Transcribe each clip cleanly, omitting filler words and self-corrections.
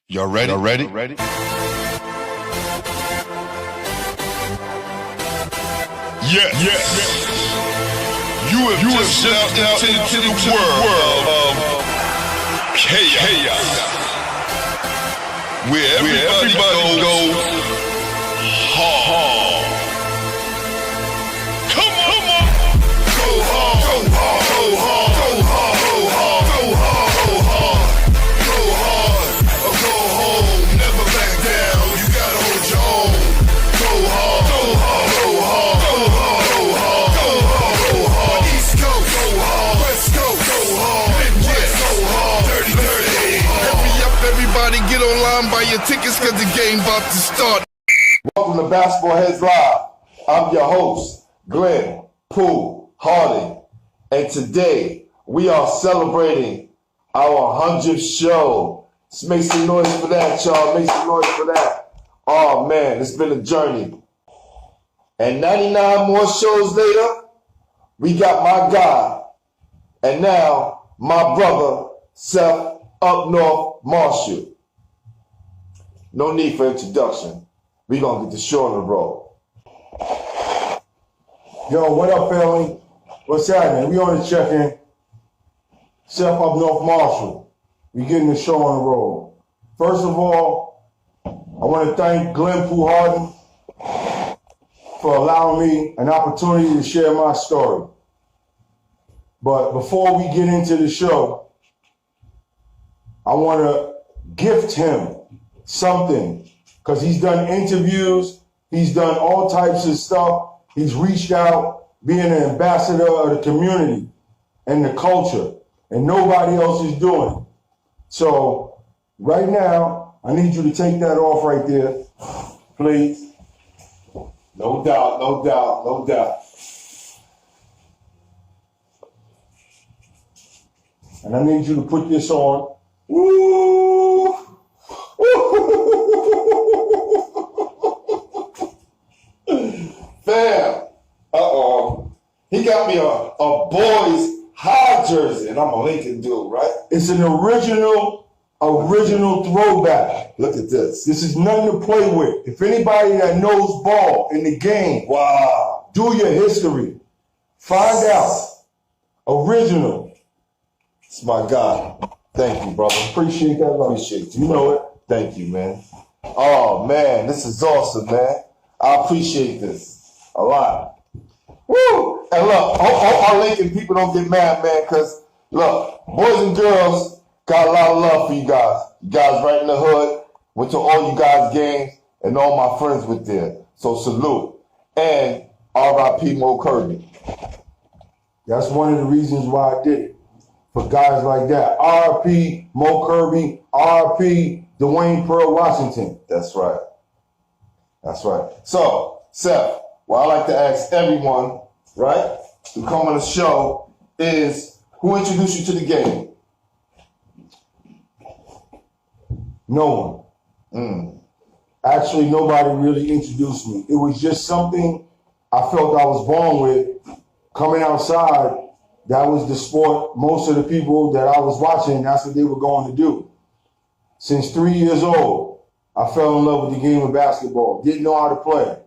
Y'all ready? Y'all ready? Yeah. You have just stepped out into the world of chaos. Where everybody goes hard. Come on. Go hard. Go hard. Go hard. Go hard. Go hard. Go hard. Go hard. Or go home. Never back down. You gotta hold your own. Go hard. Go hard. Go hard. Go hard. Go hard. Go hard. Go hard. East Coast. Go hard. West Coast. Go hard. Midwest. Go hard. Dirty. Hurry up, everybody. Get online, buy your tickets, cause the game about to start. Welcome to BasketballHead Live. I'm your host, Glenn Pooh Harding. And today, we are celebrating our 100th show. Let's make some noise for that, y'all. Make some noise for that. Oh, man, it's been a journey. And 99 more shows later, we got my guy. And now, my brother, Seth, up north, Marshall. No need for introduction. We gonna get the show on the road. Yo, what up, family? What's happening? We on the check-in. Seth up North Marshall. We getting the show on the road. First of all, I want to thank Glenn Pooh Harding for allowing me an opportunity to share my story. But before we get into the show, I want to gift him something, because he's done interviews, he's done all types of stuff, he's reached out, being an ambassador of the community and the culture, and nobody else is doing it. So right now, I need you to take that off right there, please. No doubt, no doubt, no doubt. And I need you to put this on. Woo! Fam, he got me a boys high jersey, and I'm a Lincoln dude, right? It's an original throwback. Look at this. This is nothing to play with. If anybody that knows ball in the game, Wow. do your history. Find out. Original. It's my guy. Thank you, brother. Appreciate that love. Appreciate you. You know it. Thank you, man. Oh, man, this is awesome, man. I appreciate this a lot. Woo! And look, hope our Lincoln people don't get mad, man, because, look, boys and girls got a lot of love for you guys. You guys right in the hood, went to all you guys' games, and all my friends went there. So salute. And R.I.P. Mo Kirby. That's one of the reasons why I did it. For guys like that. R.I.P. Mo Kirby. R.I.P. Dwayne Pearl Washington. That's right. That's right. So, Seth, what I like to ask everyone, right, who come on the show is, who introduced you to the game? No one. Actually, nobody really introduced me. It was just something I felt I was born with. Coming outside, that was the sport most of the people that I was watching, that's what they were going to do. Since 3 years old, I fell in love with the game of basketball. Didn't know how to play.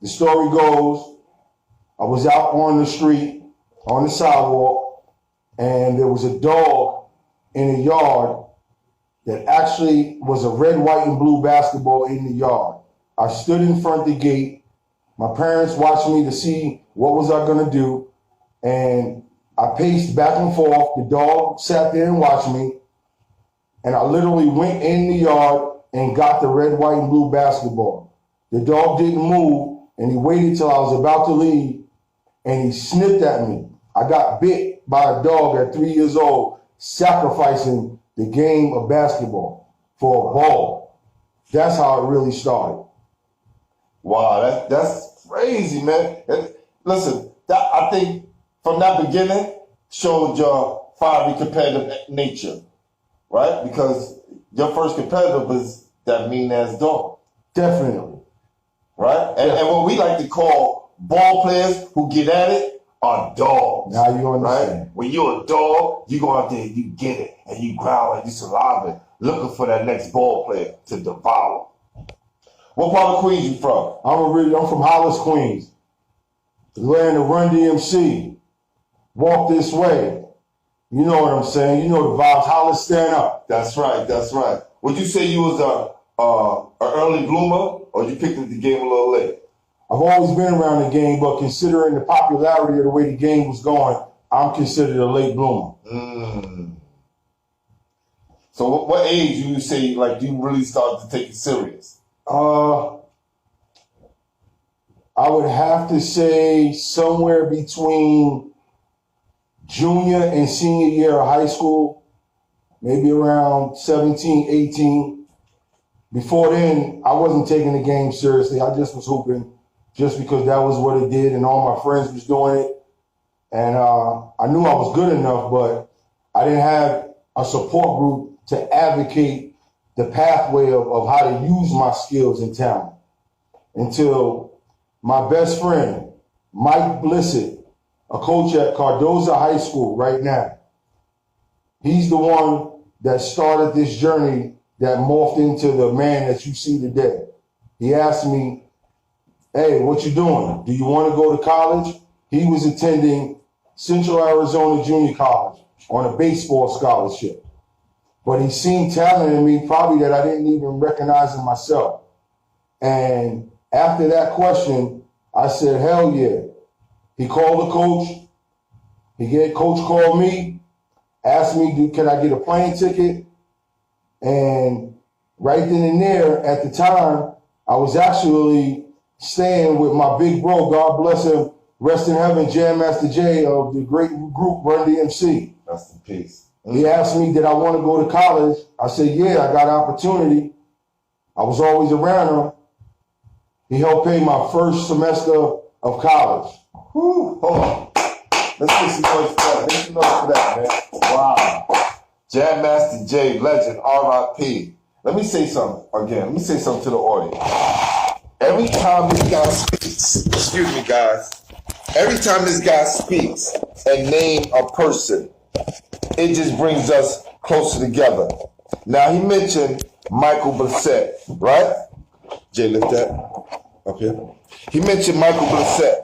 The story goes, I was out on the street, on the sidewalk, and there was a dog in the yard that actually was a red, white, and blue basketball in the yard. I stood in front of the gate. My parents watched me to see what was I gonna do, and I paced back and forth. The dog sat there and watched me, and I literally went in the yard and got the red, white, and blue basketball. The dog didn't move, and he waited till I was about to leave, and he sniffed at me. I got bit by a dog at 3 years old, sacrificing the game of basketball for a ball. That's how it really started. Wow, that's crazy, man. And listen, I think from that beginning showed your fiery competitive nature, right? Because your first competitor was that mean-ass dog. Definitely. Right? And what we like to call ball players who get at it are dogs. Now you understand. Right? When you're a dog, you go out there, you get it, and you growl and you saliva. looking for that next ball player to devour. What part of Queens you from? I'm from Hollis Queens. The land of Run DMC. Walk this way. You know what I'm saying? You know the vibes. Hollis, stand up. That's right. That's right. Would you say you was an early bloomer, or you picked up the game a little late? I've always been around the game, but considering the popularity of the way the game was going, I'm considered a late bloomer. So what age do you say, like, you really started to take it serious? I would have to say somewhere between junior and senior year of high school, maybe around 17, 18. Before then, I wasn't taking the game seriously. I just was hooping just because that was what it did and all my friends was doing it. And I knew I was good enough, but I didn't have a support group to advocate the pathway of how to use my skills and talent until my best friend, Mike Blissett, a coach at Cardoza High School right now. He's the one that started this journey that morphed into the man that you see today. He asked me, hey, what you doing? Do you want to go to college? He was attending Central Arizona Junior College on a baseball scholarship. But he seen talent in me probably that I didn't even recognize in myself. And after that question, I said, hell yeah. He called the coach. Coach called me, asked me, can I get a plane ticket? And right then and there, at the time, I was actually staying with my big bro, God bless him, rest in heaven, Jam Master Jay of the great group Run DMC. Rest in peace. He asked me, did I want to go to college? I said, yeah, I got an opportunity. I was always around him. He helped pay my first semester of college. Whew, hold on. Let's get some noise for that. Make some noise for that, man. Wow. Jam Master J, legend, R.I.P. Let me say something again. Let me say something to the audience. Every time this guy speaks, excuse me, guys. Every time this guy speaks and name a person, it just brings us closer together. Now, he mentioned Michael Blissett, right? Jay, lift that up here. He mentioned Michael Blissett.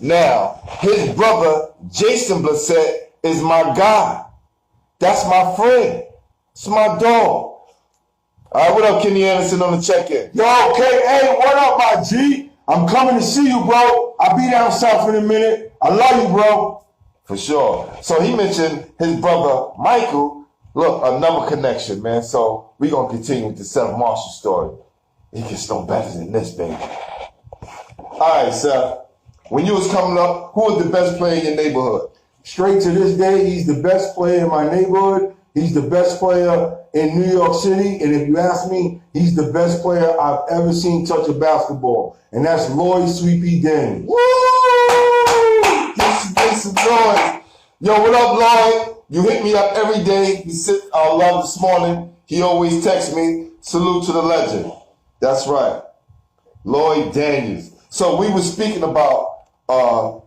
Now, his brother, Jason Blissett, is my guy. That's my friend. It's my dog. All right, what up, Kenny Anderson on the check-in? Yo, K.A., what up, my G? I'm coming to see you, bro. I'll be down south in a minute. I love you, bro. For sure. So he mentioned his brother, Michael. Look, another connection, man. So we're going to continue with the Seth Marshall story. It gets no better than this, baby. All right, Seth. When you was coming up, who was the best player in your neighborhood? Straight to this day, he's the best player in my neighborhood. He's the best player in New York City. And if you ask me, he's the best player I've ever seen touch a basketball. And that's Lloyd Sweepy Daniels. Woo! Make some noise. Yo, what up, Lloyd? You hit me up every day. You sit our love this morning. He always texts me. Salute to the legend. That's right. Lloyd Daniels. So we were speaking about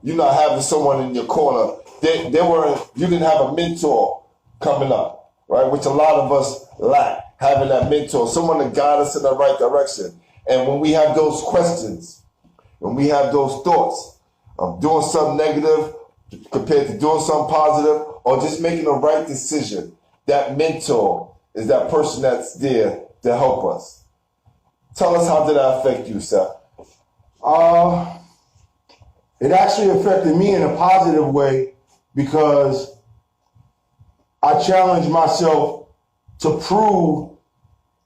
you not having someone in your corner. You didn't have a mentor coming up, right? Which a lot of us lack, having that mentor, someone to guide us in the right direction. And when we have those questions, when we have those thoughts of doing something negative compared to doing something positive, or just making the right decision, that mentor is that person that's there to help us. Tell us, how did that affect you, Seth? It actually affected me in a positive way because I challenged myself to prove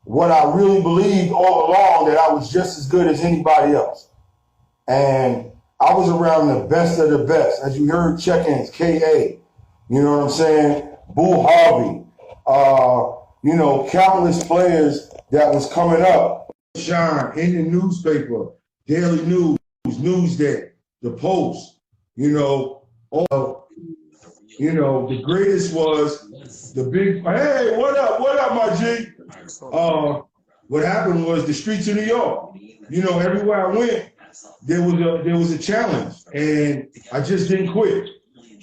what I really believed all along, that I was just as good as anybody else. And I was around the best of the best. As you heard, check-ins, K.A., you know what I'm saying? Boo Harvey, countless players that was coming up. Shine in the newspaper, Daily News, Newsday, The Post, the greatest was the big, hey, what up, my G? What happened was the streets of New York, everywhere I went, there was a challenge, and I just didn't quit.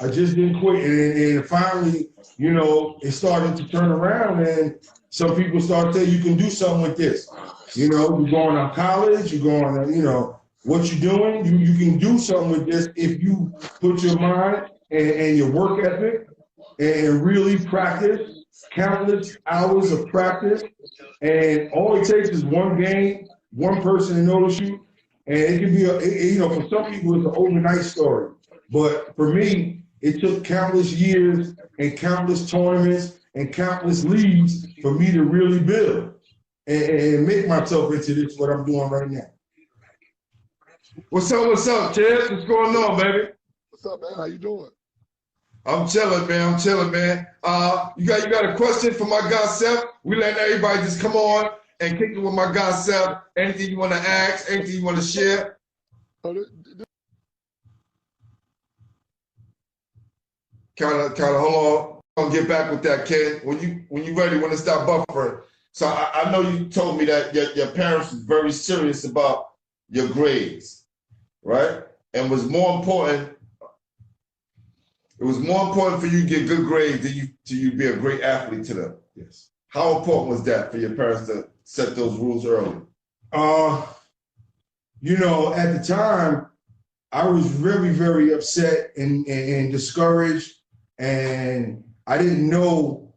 I just didn't quit. And finally, you know, it started to turn around, and some people started saying, you can do something with this. You know, you're going to college, you're going to, you know, what you're doing, you can do something with this if you put your mind and your work ethic and really practice, countless hours of practice. And all it takes is one game, one person to notice you. And it can be, you know, for some people, it's an overnight story. But for me, it took countless years and countless tournaments and countless leagues for me to really build and make myself into this, what I'm doing right now. What's up, Ted? What's going on, baby? What's up, man? How you doing? I'm chilling, man. You got a question for my guy Seth? We letting everybody just come on and kick it with my guy Seth. Anything you want to ask? Anything you want to share? Kind of, hold on. I'll get back with that, kid. When you ready, when to stop buffering. So I know you told me that your parents was very serious about your grades, right? And it was more important for you to get good grades than you be a great athlete to them. Yes. How important was that for your parents to set those rules early? You know, at the time, I was very, very upset and discouraged, and I didn't know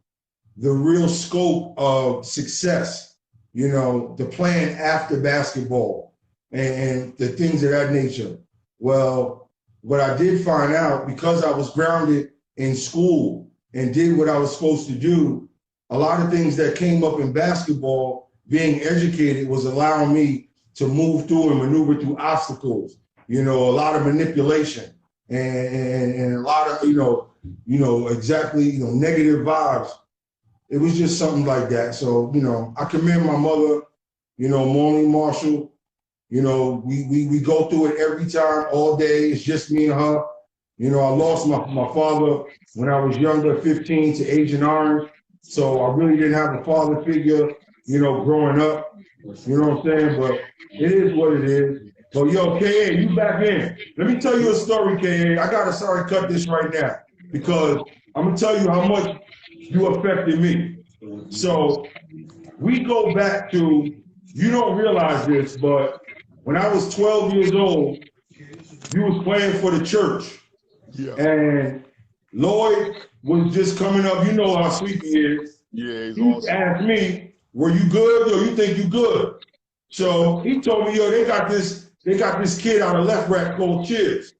the real scope of success, you know, the plan after basketball and the things of that nature. Well, what I did find out, because I was grounded in school and did what I was supposed to do, a lot of things that came up in basketball, being educated was allowing me to move through and maneuver through obstacles, you know, a lot of manipulation and a lot of, negative vibes. It was just something like that. So, you know, I commend my mother, you know, Maureen Marshall. You know, we go through it every time, all day. It's just me and her. You know, I lost my father when I was younger, 15, to Agent Orange. So I really didn't have a father figure, you know, growing up. You know what I'm saying? But it is what it is. So, yo, KA, you back in. Let me tell you a story, KA. I got to cut this right now because I'm going to tell you how much you affected me. So we go back to, you don't realize this, but when I was 12 years old, you was playing for the church. Yeah. And Lloyd was just coming up. You know how sweet he is. Yeah, he's He awesome. asked me, were you good? Yo, you think you good? So he told me, yo, they got this kid out of Left Rack called Chiz.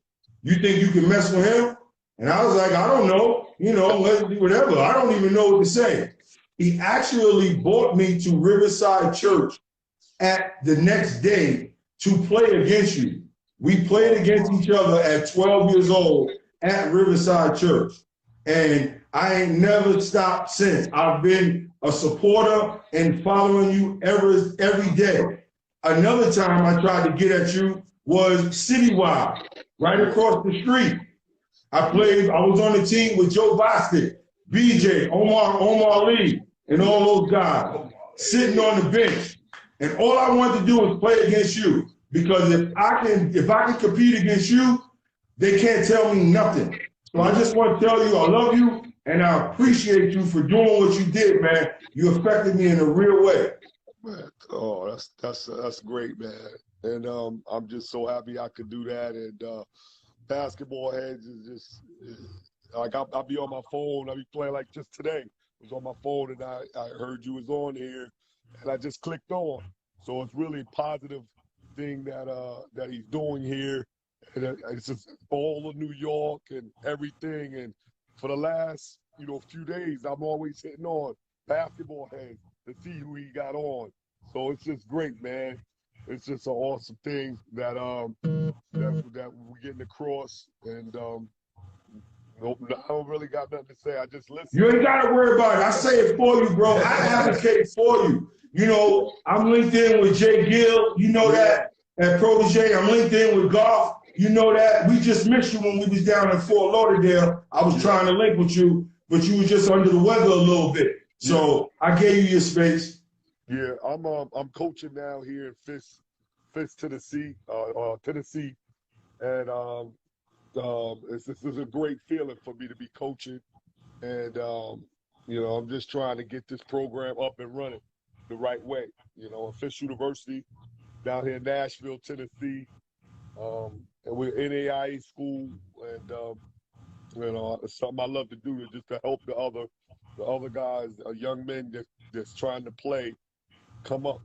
You think you can mess with him? And I was like, I don't know. You know, let's do whatever. I don't even know what to say. He actually brought me to Riverside Church at the next day to play against you. We played against each other at 12 years old at Riverside Church. And I ain't never stopped since. I've been a supporter and following you every day. Another time I tried to get at you was Citywide, right across the street. I was on the team with Joe Bostic, BJ, Omar Lee, and all those guys sitting on the bench. And all I wanted to do was play against you, because if I can compete against you, they can't tell me nothing. So I just want to tell you I love you and I appreciate you for doing what you did, man. You affected me in a real way. Man, oh, that's great, man. And I'm just so happy I could do that. And BasketballHead is just like I'll be on my phone. I'll be playing like just today. I was on my phone and I heard you was on here, and I just clicked on. So it's really a positive thing that he's doing here. And it's just all of New York and everything. And for the last few days, I'm always hitting on BasketballHead to see who he got on. So it's just great, man. It's just an awesome thing that we're getting across. And I don't really got nothing to say. I just listen. You ain't got to worry about it. I say it for you, bro. I advocate for you. You know, I'm linked in with Jay Gill. You know that. At Protege, I'm linked in with Golf. You know that. We just missed you when we was down in Fort Lauderdale. I was trying to link with you, but you were just under the weather a little bit. So I gave you your space. Yeah, I'm coaching now here in Fifth, Tennessee, and This is a great feeling for me to be coaching, and you know, I'm just trying to get this program up and running the right way. You know, Fisk University down here in Nashville, Tennessee, and we're NAIA school, and you know, it's something I love to do just to help the other guys, young men that's trying to play, come up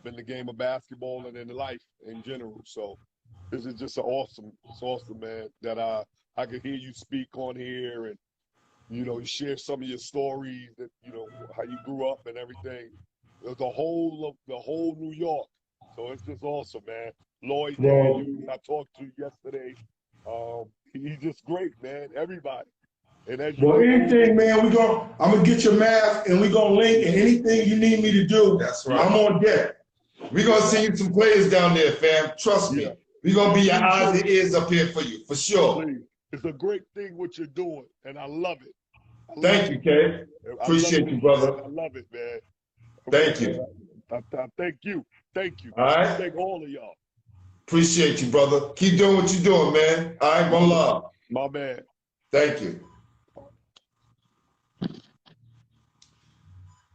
in the game of basketball and in life in general. So this is just it's awesome, man, that I could hear you speak on here, and you know, you share some of your stories, that, you know, how you grew up and everything. The whole New York. So it's just awesome, man. Lloyd, I talked to yesterday. He's just great, man. Everybody. And as Well, anything, man, I'm gonna get your math and we're gonna link, and anything you need me to do, That's right. I'm on deck. We're gonna send you some players down there, fam. Trust me. Yeah. We're gonna be your eyes and ears up here for you, for sure. Please. It's a great thing what you're doing, and I love it. Thank you, Kay. Appreciate you, brother. I love it, man. Thank you. I thank you. Thank you. All right. I thank all of y'all. Appreciate you, brother. Keep doing what you're doing, man. All right, one love. My man. Thank you.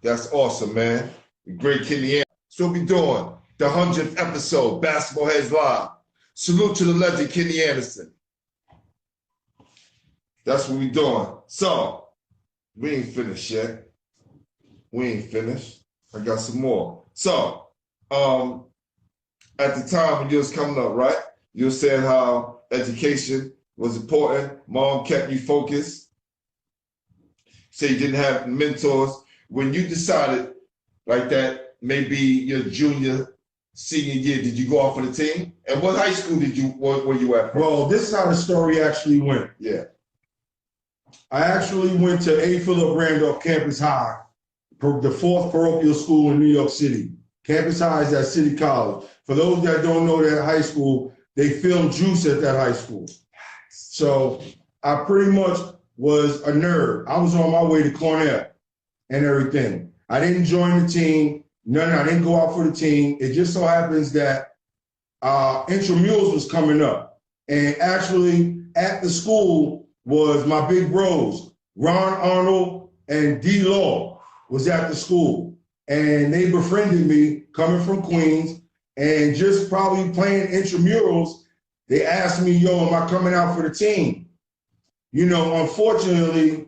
That's awesome, man. Great Kenny. So we doing the 100th episode, Basketball Heads Live. Salute to the legend, Kenny Anderson. That's what we doing. So, we ain't finished yet. We ain't finished. I got some more. So, at the time when you was coming up, right? You were saying how education was important. Mom kept you focused. Say you didn't have mentors. When you decided like that, maybe your junior, senior year, did you go off for the team? And what high school were you at? Well, this is how the story actually went. Yeah. I actually went to A. Philip Randolph Campus High, the fourth parochial school in New York City. Campus High is at City College. For those that don't know that high school, they filmed Juice at that high school. So I pretty much was a nerd. I was on my way to Cornell and everything. I didn't join the team. I didn't go out for the team. It just so happens that intramurals was coming up. And actually at the school was my big bros, Ron Arnold and D. Law was at the school. And they befriended me coming from Queens, and just probably playing intramurals, they asked me, yo, am I coming out for the team? You know, unfortunately,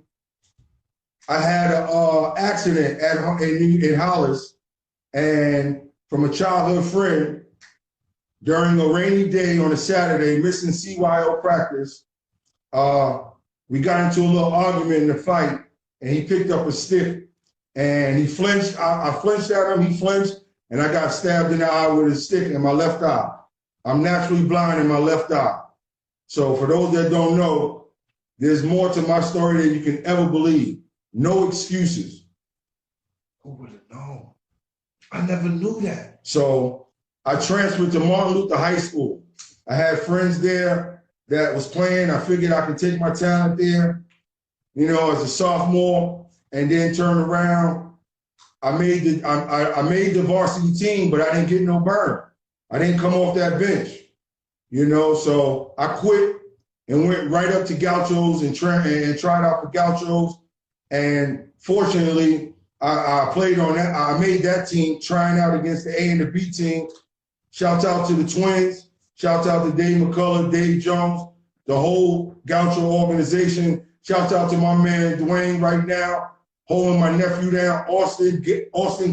I had an accident in Hollis, and from a childhood friend, during a rainy day on a Saturday, missing CYO practice, we got into a little argument in the fight, and he picked up a stick, and he flinched. I flinched at him, he flinched, and I got stabbed in the eye with a stick in my left eye. I'm naturally blind in my left eye. So for those that don't know, there's more to my story than you can ever believe. No excuses. Who would have known? I never knew that. So I transferred to Martin Luther High School. I had friends there that was playing. I figured I could take my talent there, you know, as a sophomore, and then turn around. I made the varsity team, but I didn't get no burn. I didn't come off that bench, you know, so I quit and went right up to Gauchos and tried out for Gauchos. And fortunately, I played on that. I made that team, trying out against the A and the B team. Shout out to the Twins. Shout out to Dave McCullough, Dave Jones, the whole Gaucho organization. Shout out to my man Dwayne right now, holding my nephew down, Austin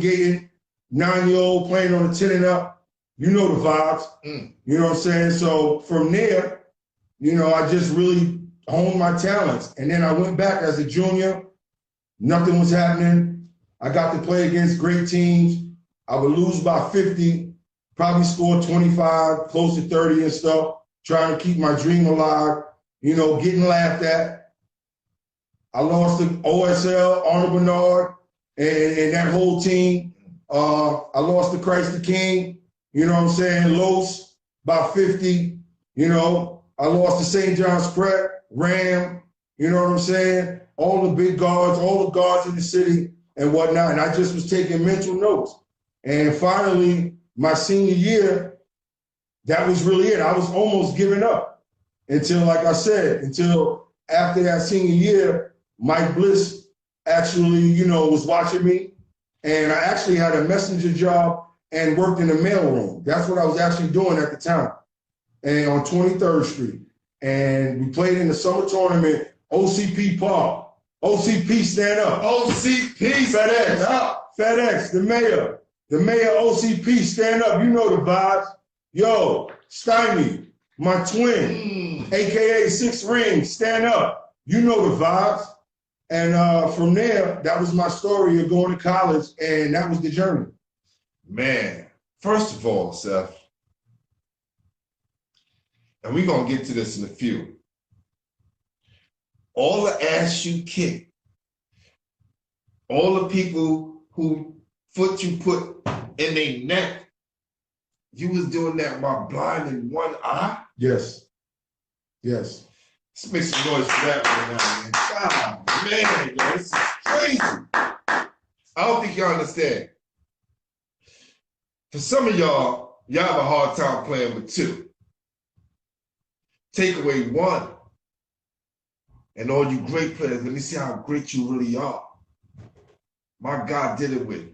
Gayton, 9-year-old playing on the 10 and up. You know the vibes. You know what I'm saying? So from there, you know, I just really honed my talents. And then I went back as a junior. Nothing was happening. I got to play against great teams. I would lose by 50, probably score 25, close to 30 and stuff, trying to keep my dream alive, you know, getting laughed at. I lost to OSL, Arnold Bernard, and that whole team. I lost to Christ the King, you know what I'm saying, Los by 50, you know. I lost to St. John's Prep, Ram, you know what I'm saying, all the big guards, all the guards in the city and whatnot. And I just was taking mental notes. And finally, my senior year, that was really it. I was almost giving up. until, like I said, until after that senior year, Mike Bliss actually, you know, was watching me. And I actually had a messenger job and worked in the mailroom. That's what I was actually doing at the time. And on 23rd Street. And we played in the summer tournament, OCP Park. OCP, stand up. OCP, FedEx, up. FedEx, the mayor. The mayor, OCP, stand up. You know the vibes. Yo, Stymie, my twin, AKA Six Rings, stand up. You know the vibes. And from there, that was my story of going to college, and that was the journey. Man, first of all, Seth, and we're going to get to this in a few. All the ass you kick, all the people who foot you put in their neck, you was doing that while blind in one eye? Yes. Yes. Let's make some noise for that right now, man. God, man, yo, this is crazy. I don't think y'all understand. For some of y'all have a hard time playing with two. Take away one. And all you great players, let me see how great you really are. My God did it with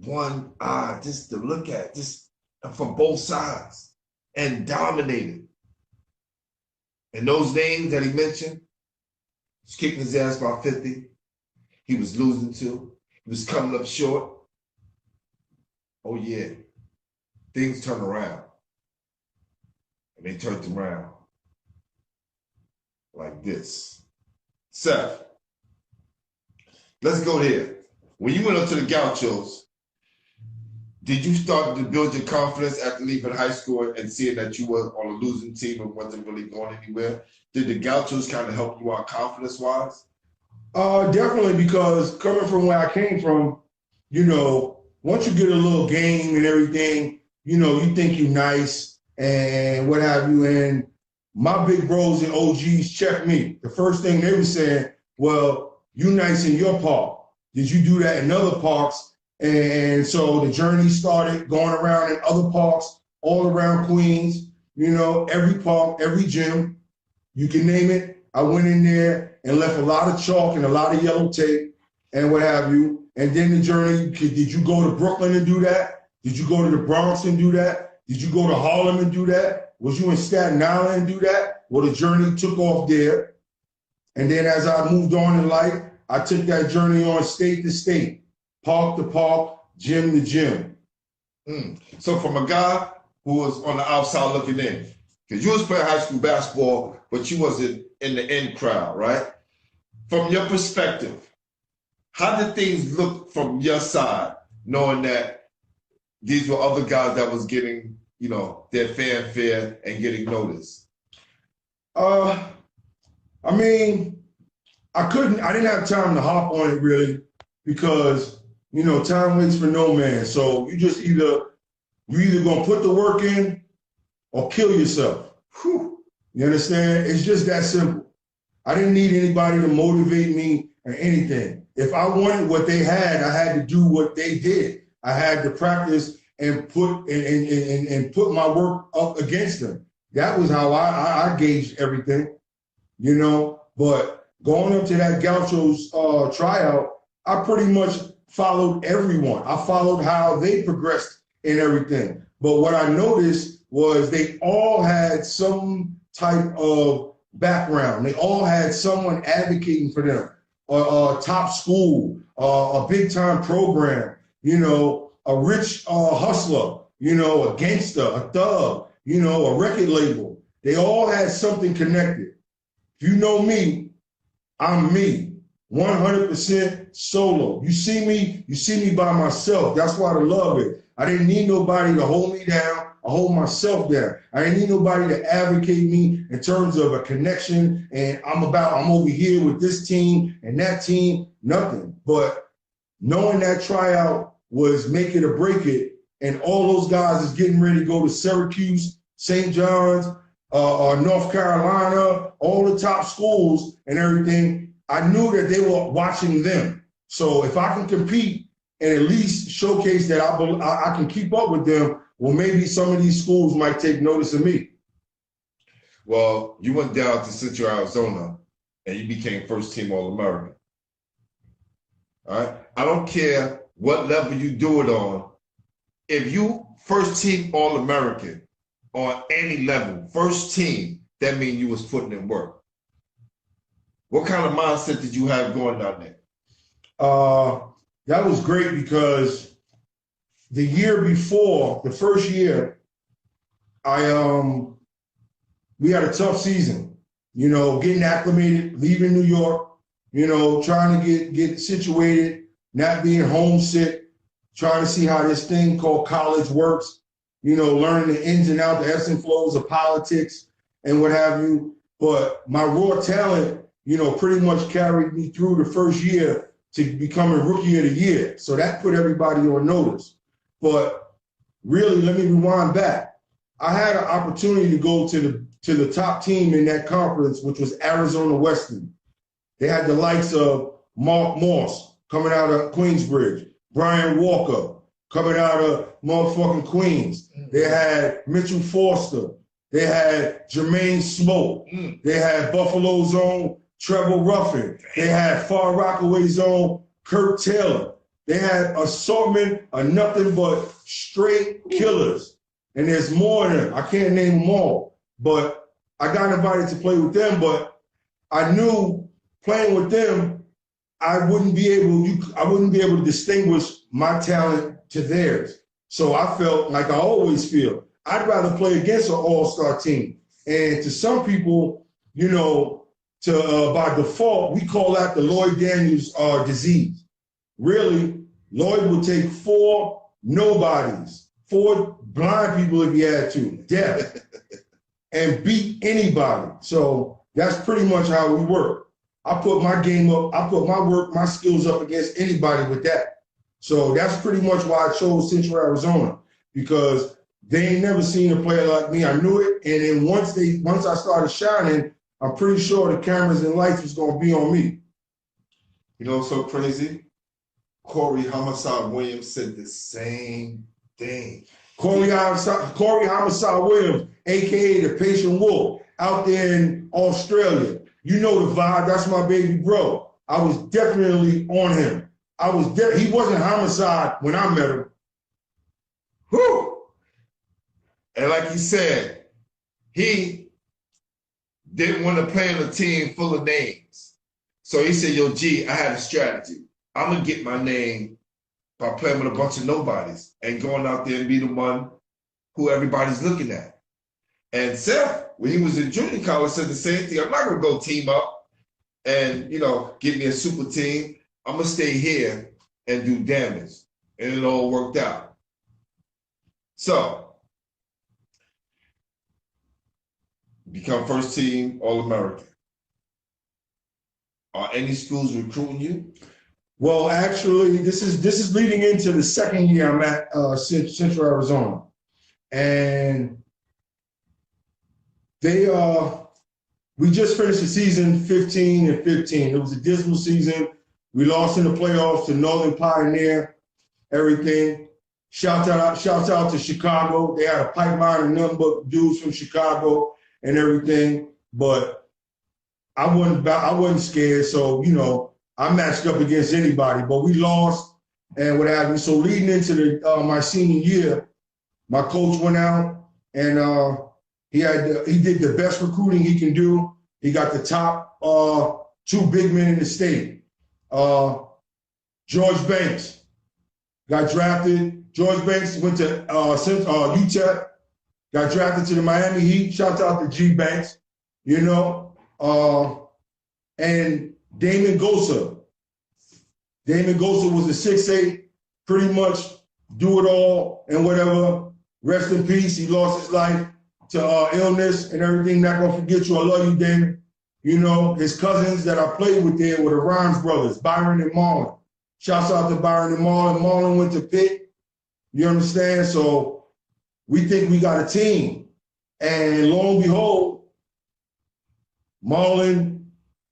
one eye, just to look at, just from both sides, and dominated. And those names that he mentioned, he was kicking his ass by 50. He was losing to. He was coming up short. Oh yeah, things turn around. And they turned around like this. Seth, let's go there. When you went up to the Gauchos, did you start to build your confidence after leaving high school and seeing that you were on a losing team and wasn't really going anywhere? Did the Gauchos kind of help you out confidence-wise? Definitely, because coming from where I came from, you know, once you get a little game and everything, you know, you think you're nice and what have you. And my big bros and OGs checked me. The first thing they were saying, well, you nice in your park. Did you do that in other parks? And so the journey started going around in other parks, all around Queens, you know, every park, every gym, you can name it. I went in there and left a lot of chalk and a lot of yellow tape and what have you. And then the journey, did you go to Brooklyn and do that? Did you go to the Bronx and do that? Did you go to Harlem and do that? Was you in Staten Island and do that? Well, the journey took off there. And then as I moved on in life, I took that journey on state to state, park to park, gym to gym. So from a guy who was on the outside looking in, because you was playing high school basketball, but you wasn't in the in crowd, right? From your perspective, how did things look from your side, knowing that these were other guys that was getting, you know, their fanfare and getting noticed? I mean, I didn't have time to hop on it really because, you know, time waits for no man. So you just you're either gonna put the work in or kill yourself. Whew. You understand? It's just that simple. I didn't need anybody to motivate me or anything. If I wanted what they had, I had to do what they did. I had to practice and put my work up against them. That was how I gauged everything, you know. But going up to that Gauchos tryout, I pretty much followed everyone. I followed how they progressed in everything. But what I noticed was they all had some type of background. They all had someone advocating for them. A top school, a big time program, you know, a rich hustler, you know, a gangster, a thug, you know, a record label. They all had something connected. If you know me, I'm me, 100% solo. You see me by myself. That's why I love it. I didn't need nobody to hold me down. I hold myself down. I didn't need nobody to advocate me in terms of a connection and I'm over here with this team and that team, nothing. But knowing that tryout was make it or break it, and all those guys is getting ready to go to Syracuse, St. John's, North Carolina, all the top schools and everything, I knew that they were watching them. So if I can compete and at least showcase that I can keep up with them, well, maybe some of these schools might take notice of me. Well, you went down to Central Arizona and you became first team All-American. All right? I don't care what level you do it on. If you first team All-American on any level, first team, that means you was putting in work. What kind of mindset did you have going down there? That was great because the year before, the first year, we had a tough season, getting acclimated, leaving New York, trying to get situated, not being homesick, trying to see how this thing called college works, learning the ins and outs, the ebbs and flows of politics and what have you. But my raw talent, pretty much carried me through the first year to becoming Rookie of the Year. So that put everybody on notice. But really, let me rewind back. I had an opportunity to go to the top team in that conference, which was Arizona Western. They had the likes of Mark Moss coming out of Queensbridge, Brian Walker coming out of motherfucking Queens. They had Mitchell Foster. They had Jermaine Smoke. They had Buffalo's own Trevor Ruffin. They had Far Rockaway's own Kurt Taylor. They had assortment of nothing but straight killers. And there's more of them. I can't name them all. But I got invited to play with them, but I knew playing with them, I wouldn't be able to distinguish my talent to theirs. So I felt like I always feel, I'd rather play against an all-star team. And to some people, by default, we call that the Lloyd Daniels disease. Really, Lloyd would take 4 nobodies, 4 blind people if he had to, deaf, and beat anybody. So that's pretty much how we work. I put my game up, I put my work, my skills up against anybody with that. So that's pretty much why I chose Central Arizona, because they ain't never seen a player like me. I knew it. And then once I started shining, I'm pretty sure the cameras and lights was going to be on me. You know what's so crazy? Corey Homicide Williams said the same thing. Corey Homicide Williams, a.k.a. the Patient Wolf, out there in Australia. You know the vibe. That's my baby bro. I was definitely on him. He wasn't homicide when I met him. Whew. And like you said, he didn't want to play on a team full of names. So he said, yo, G, I had a strategy. I'm going to get my name by playing with a bunch of nobodies and going out there and be the one who everybody's looking at. And Seth, when he was in junior college, said the same thing. I'm not going to go team up and, give me a super team. I'm going to stay here and do damage. And it all worked out. So, become first team All-American. Are any schools recruiting you? Well, actually, this is leading into the second year I'm at Central Arizona. And we just finished the season 15-15. It was a dismal season. We lost in the playoffs to Northern Pioneer, everything. Shouts out to Chicago. They had a pipeline of nothing but dudes from Chicago and everything. But I wasn't scared. So, I matched up against anybody, but we lost and what have you. So leading into my senior year, my coach went out and he did the best recruiting he can do. He got the top 2 big men in the state. George Banks got drafted. George Banks went to UTEP, got drafted to the Miami Heat. Shout out to G Banks, and Damon Gosa. Damon Gosa was a 6'8", pretty much do it all and whatever. Rest in peace. He lost his life to illness and everything. Not gonna forget you. I love you, Damon. His cousins that I played with there were the Rhymes brothers, Byron and Marlon. Shouts out to Byron and Marlon. Marlon went to Pitt. You understand? So we think we got a team. And lo and behold, Marlon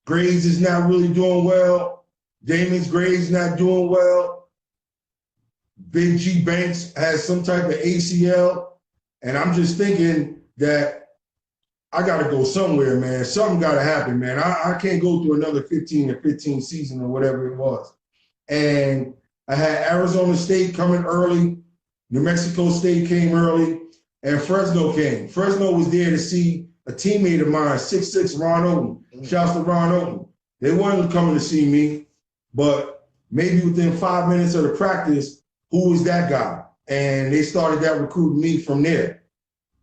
grades is not really doing well. Damon's grades not doing well. Big G Banks has some type of ACL. And I'm just thinking that I got to go somewhere, man. Something got to happen, man. I can't go through another 15 season or whatever it was. And I had Arizona State coming early. New Mexico State came early. And Fresno came. Fresno was there to see a teammate of mine, 6'6", Ron Oden. Shouts to Ron Oden. They weren't coming to see me, but maybe within 5 minutes of the practice, who was that guy? And they started that recruiting me from there.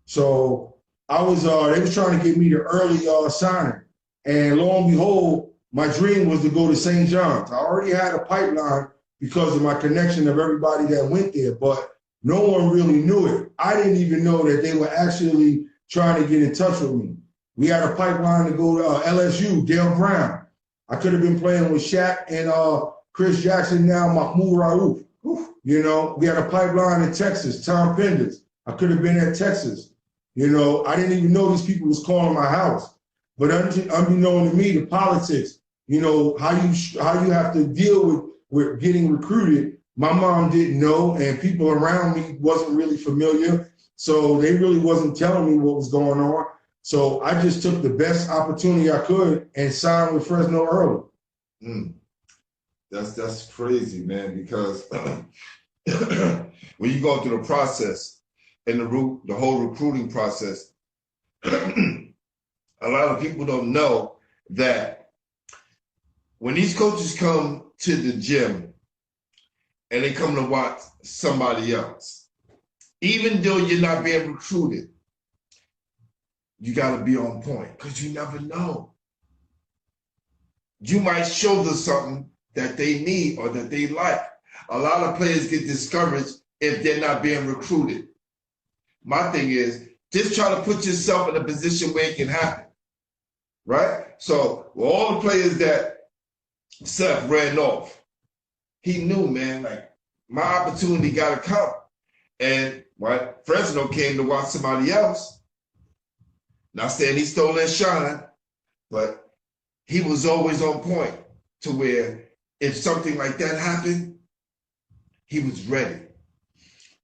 So I was, they was trying to get me the early signing. And lo and behold, my dream was to go to St. John's. I already had a pipeline because of my connection of everybody that went there, but no one really knew it. I didn't even know that they were actually trying to get in touch with me. We had a pipeline to go to LSU, Dale Brown. I could have been playing with Shaq and Chris Jackson, now Mahmoud Raouf. You know, we had a pipeline in Texas, Tom Penders. I could have been at Texas. You know, I didn't even know these people was calling my house. But unbeknown to me, the politics, you know, how you have to deal with getting recruited, my mom didn't know, and people around me wasn't really familiar. So they really wasn't telling me what was going on. So I just took the best opportunity I could and signed with Fresno early. That's crazy, man, because when you go through the process and the whole recruiting process, a lot of people don't know that when these coaches come to the gym and they come to watch somebody else, even though you're not being recruited, you got to be on point because you never know. You might show them something that they need or that they like. A lot of players get discouraged if they're not being recruited. My thing is, just try to put yourself in a position where it can happen, right? So with all the players that Seth ran off, he knew, man, like, my opportunity got to come. And right, Fresno came to watch somebody else. Not saying he stole that shine, but he was always on point to where if something like that happened, he was ready.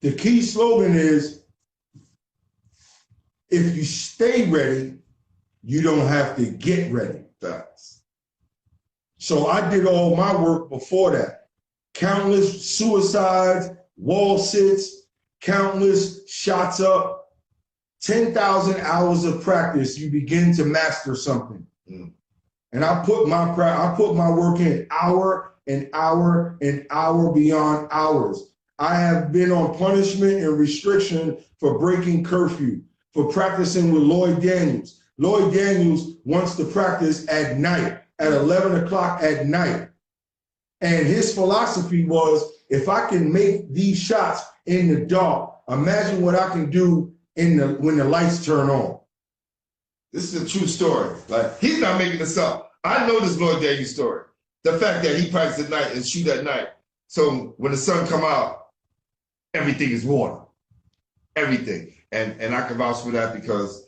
The key slogan is, if you stay ready, you don't have to get ready. Facts. So I did all my work before that. Countless suicides, wall sits, countless shots up. 10,000 hours of practice, you begin to master something. And I put my work in hour and hour and hour beyond hours. I have been on punishment and restriction for breaking curfew, for practicing with Lloyd Daniels. Lloyd Daniels wants to practice at night, at 11 o'clock at night. And his philosophy was, if I can make these shots in the dark, imagine what I can do when the lights turn on. This is a true story. Like, he's not making this up. I know this Lloyd Daniels story. The fact that he practiced at night and shoot at night. So when the sun come out, everything is water. Everything. And I can vouch for that because,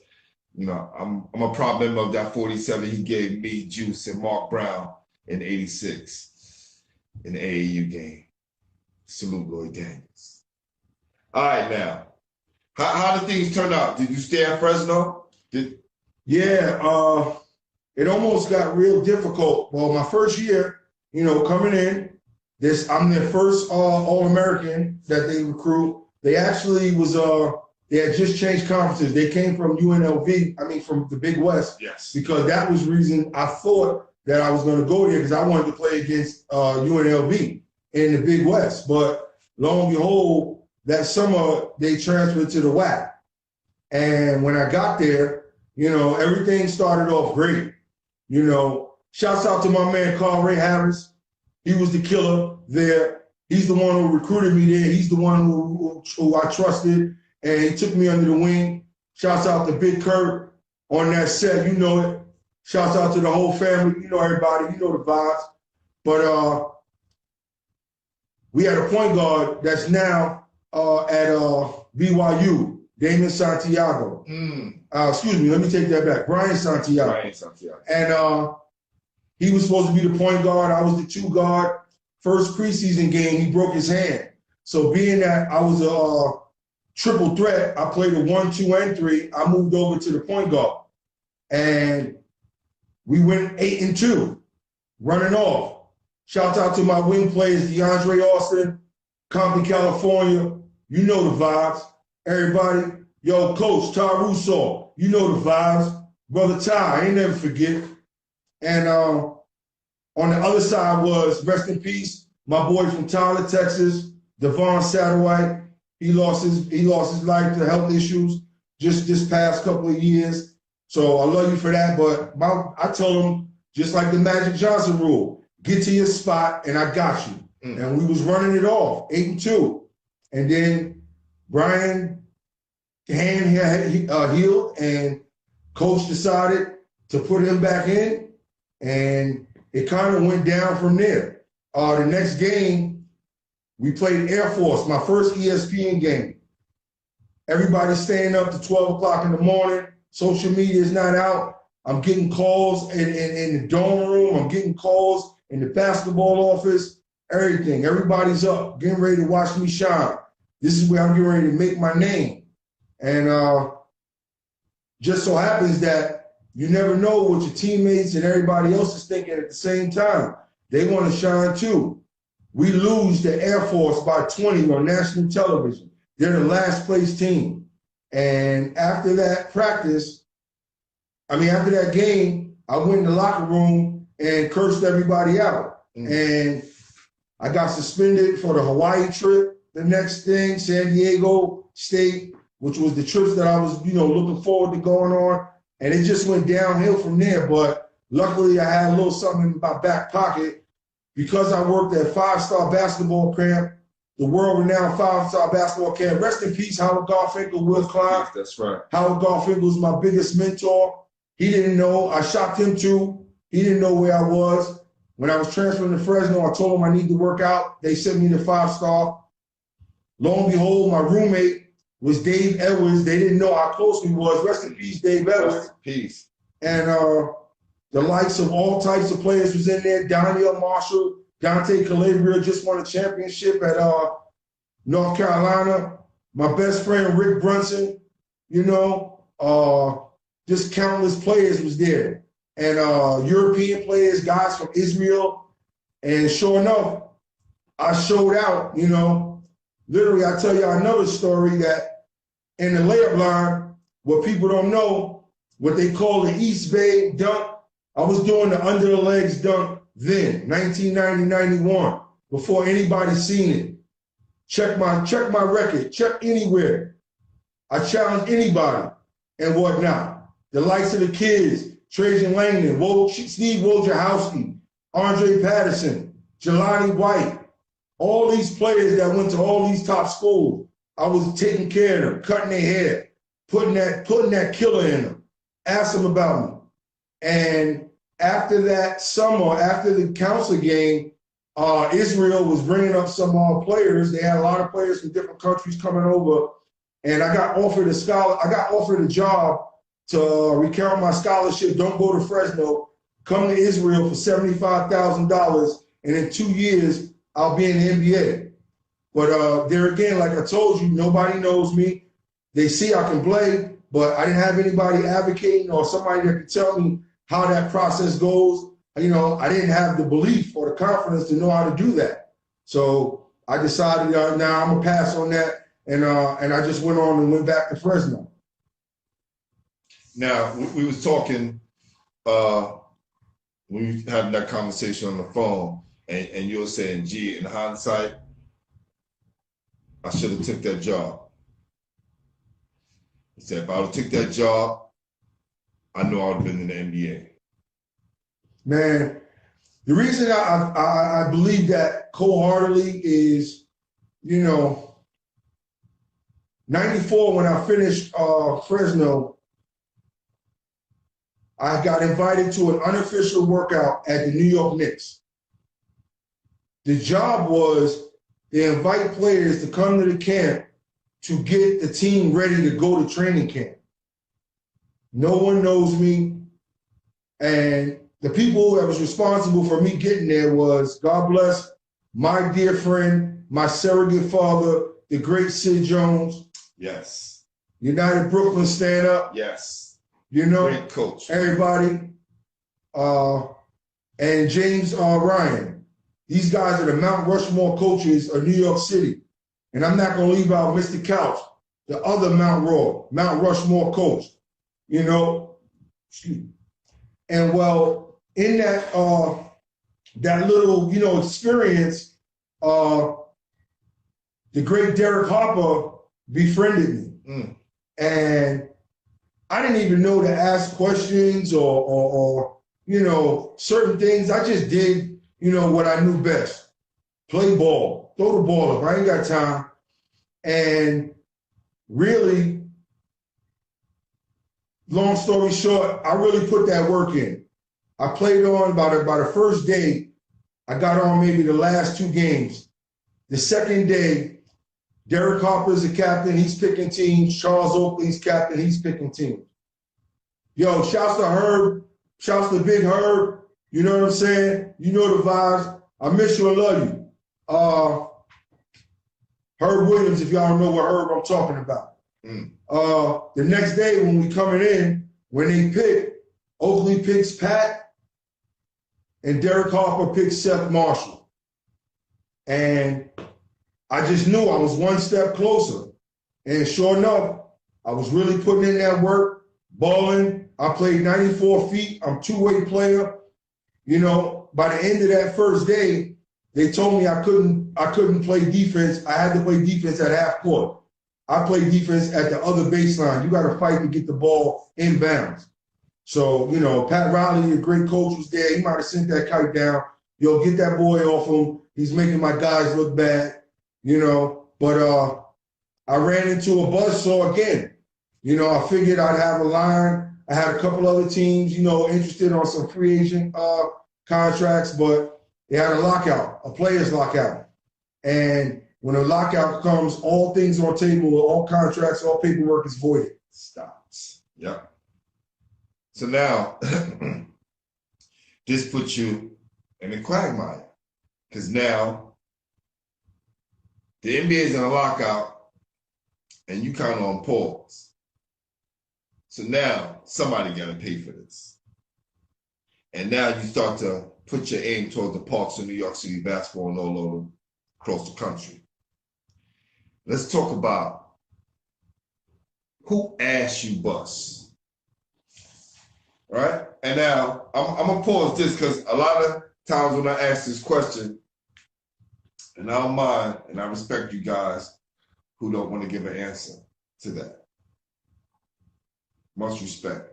you know, I'm a proud member of that 47 he gave me, Juice, and Mark Brown in '86 in the AAU game. Salute Lloyd Daniels. All right, now. How did things turn out? Did you stay at Fresno? Yeah, it almost got real difficult. Well, my first year, you know, coming in, I'm their first All-American that they recruit. They actually they had just changed conferences. They came from from the Big West. Yes. Because that was the reason I thought that I was going to go there, because I wanted to play against UNLV in the Big West. But lo and behold, that summer, they transferred to the WAC. And when I got there, you know, everything started off great. You know, shouts out to my man, Carl Ray Harris. He was the killer there. He's the one who recruited me there. He's the one who I trusted, and he took me under the wing. Shouts out to Big Kurt on that set. You know it. Shouts out to the whole family. You know everybody. You know the vibes. But we had a point guard that's now at BYU, Damon Santiago. Excuse me, let me take that back. Brian Santiago. And he was supposed to be the point guard. I was the two guard. First preseason game, he broke his hand. So being that I was a triple threat, I played a 1, 2, and 3. I moved over to the point guard. and we went 8-2, running off. Shout out to my wing players, DeAndre Austin, Compton, California. You know the vibes. Everybody, yo, Coach Ty Russo, you know the vibes. Brother Ty, I ain't never forget. And on the other side was, rest in peace, my boy from Tyler, Texas, Devon Satterwhite. He lost his life to health issues just this past couple of years. So I love you for that. But I told him, just like the Magic Johnson rule, get to your spot and I got you. And we was running it off, 8-2. And then Brian hand healed and coach decided to put him back in, and it kind of went down from there. The next game, we played Air Force, my first ESPN game. Everybody's staying up to 12 o'clock in the morning. Social media is not out. I'm getting calls in the dorm room. I'm getting calls in the basketball office, everything. Everybody's up, getting ready to watch me shine. This is where I'm getting ready to make my name. And just so happens that you never know what your teammates and everybody else is thinking at the same time. They want to shine too. We lose the Air Force by 20 on national television. They're the last place team. And after that after that game, I went in the locker room and cursed everybody out. And I got suspended for the Hawaii trip. The next thing, San Diego State, which was the trips that I was, looking forward to going on. And it just went downhill from there. But luckily, I had a little something in my back pocket because I worked at 5-Star Basketball Camp, the world-renowned 5-Star Basketball Camp. Rest in peace, Howard Garfinkel, Will Klein. That's right. Howard Garfinkel was my biggest mentor. He didn't know. I shocked him too. He didn't know where I was. When I was transferring to Fresno, I told him I need to work out. They sent me to 5-Star. Lo and behold, my roommate was Dave Edwards. They didn't know how close we was. Rest in peace, Dave Edwards. Rest in peace. And the likes of all types of players was in there. Daniel Marshall, Dante Calabria just won a championship at North Carolina. My best friend, Rick Brunson, just countless players was there. And European players, guys from Israel. And sure enough, I showed out, Literally, I tell you another story that in the layup line, what people don't know, what they call the East Bay dunk, I was doing the under the legs dunk then, 1990-91, before anybody seen it. Check my record, check anywhere. I challenge anybody and whatnot. The likes of the kids, Trajan Langdon, Steve Wojciechowski, Andre Patterson, Jelani White, all these players that went to all these top schools, I was taking care of them, cutting their hair, putting that killer in them, asked them about me. And after that summer, after the council game, Israel was bringing up some players. They had a lot of players from different countries coming over, and I got offered a job to recount my scholarship. Don't go to Fresno. Come to Israel for $75,000, and in 2 years I'll be in the NBA. But there again, like I told you, nobody knows me. They see I can play, but I didn't have anybody advocating or somebody that could tell me how that process goes. I didn't have the belief or the confidence to know how to do that. So I decided now I'm gonna pass on that, and I just went on and went back to Fresno. Now, we was talking when we had that conversation on the phone, and you were saying, gee, in hindsight, I should have took that job. He said, if I would have took that job, I know I would have been in the NBA. Man, the reason I believe that wholeheartedly is, 94 when I finished Fresno, I got invited to an unofficial workout at the New York Knicks. The job was to invite players to come to the camp to get the team ready to go to training camp. No one knows me. And the people that was responsible for me getting there was, God bless, my dear friend, my surrogate father, the great Sid Jones. Yes. United Brooklyn stand up. Yes. you know, Great coach. everybody, and James Ryan. These guys are the Mount Rushmore coaches of New York City. And I'm not going to leave out Mr. Couch, the other Mount Rushmore coach, you know. And well, in that that little, you know, experience, the great Derek Harper befriended me. And I didn't even know to ask questions or you know, certain things. I just did, you know, what I knew best. Play ball, throw the ball up. I ain't got time. And really, long story short, I really put that work in. I played on by the first day. I got on maybe the last 2 games. The second day, Derek Harper's the captain. He's picking teams. Charles Oakley's captain. He's picking teams. Yo, shouts to Herb. Shouts to Big Herb. You know what I'm saying? You know the vibes. I miss you and love you. Herb Williams, if y'all don't know what Herb I'm talking about. The next day when we coming in, when they pick, Oakley picks Pat and Derek Harper picks Seth Marshall. And I just knew I was one step closer. And sure enough, I was really putting in that work, balling. I played 94 feet. I'm a two-way player. You know, by the end of that first day, they told me I couldn't play defense. I had to play defense at half court. I play defense at the other baseline. You got to fight to get the ball inbounds. So, you know, Pat Riley, a great coach, was there. He might have sent that kite down. Yo, get that boy off him. He's making my guys look bad, you know. But I ran into a buzzsaw again. You know, I figured I'd have a line. I had a couple other teams, you know, interested on some free agent contracts, but they had a lockout, a players lockout. And when a lockout comes, all things on table, all contracts, all paperwork is voided. Stops. Yep. So now, this puts you in a quagmire. Because now, the NBA is in a lockout, and you kind of on pause. So now, somebody got to pay for this. And now you start to put your aim towards the parks of New York City basketball and all over across the country. Let's talk about who asked you bust. Right? And now, I'm going to pause this because a lot of times when I ask this question, and I don't mind, and I respect you guys who don't want to give an answer to that. Much respect.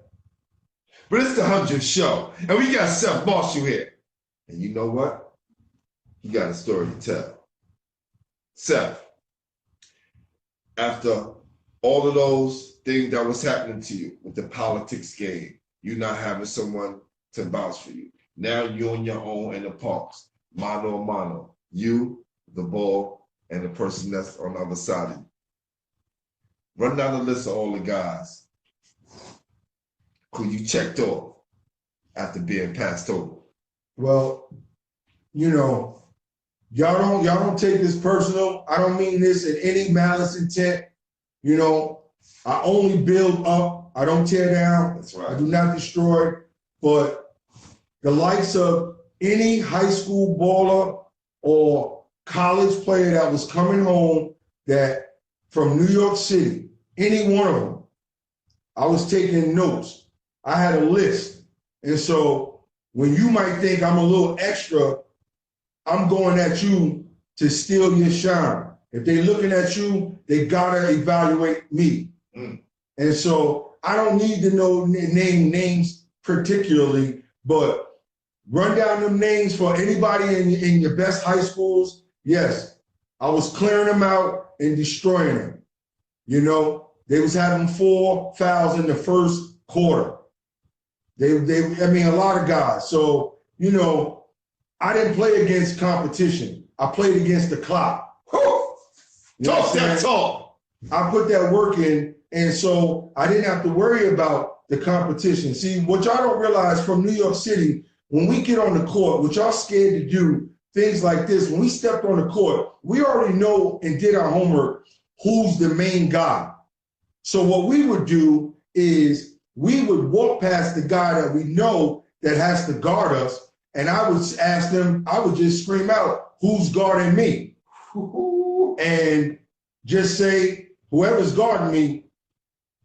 But it's the 100th show, and we got Seth Marshall here. And you know what? He got a story to tell. Seth, after all of those things that was happening to you with the politics game, you not having someone to vouch for you. Now you're on your own in the parks, mano a mano. You, the ball, and the person that's on the other side of you. Run down the list of all the guys who you checked off after being passed over. Well, you know, y'all don't take this personal. I don't mean this in any malice intent. You know, I only build up. I don't tear down. That's right. I do not destroy. But the likes of any high school baller or college player that was coming home that from New York City, any one of them, I was taking notes. I had a list. And so when you might think I'm a little extra, I'm going at you to steal your shine. If they're looking at you, they gotta evaluate me. And so I don't need to know name names particularly, but run down them names for anybody in your best high schools. Yes, I was clearing them out and destroying them. You know, they was having 4 fouls in the first quarter. I mean, a lot of guys. So, you know, I didn't play against competition. I played against the clock. Talk that talk. I put that work in, and so I didn't have to worry about the competition. See, what y'all don't realize from New York City, when we get on the court, what y'all scared to do, things like this, when we stepped on the court, we already know and did our homework who's the main guy. So what we would do is we would walk past the guy that we know that has to guard us, and I would ask them, I would just scream out, who's guarding me? And just say, whoever's guarding me,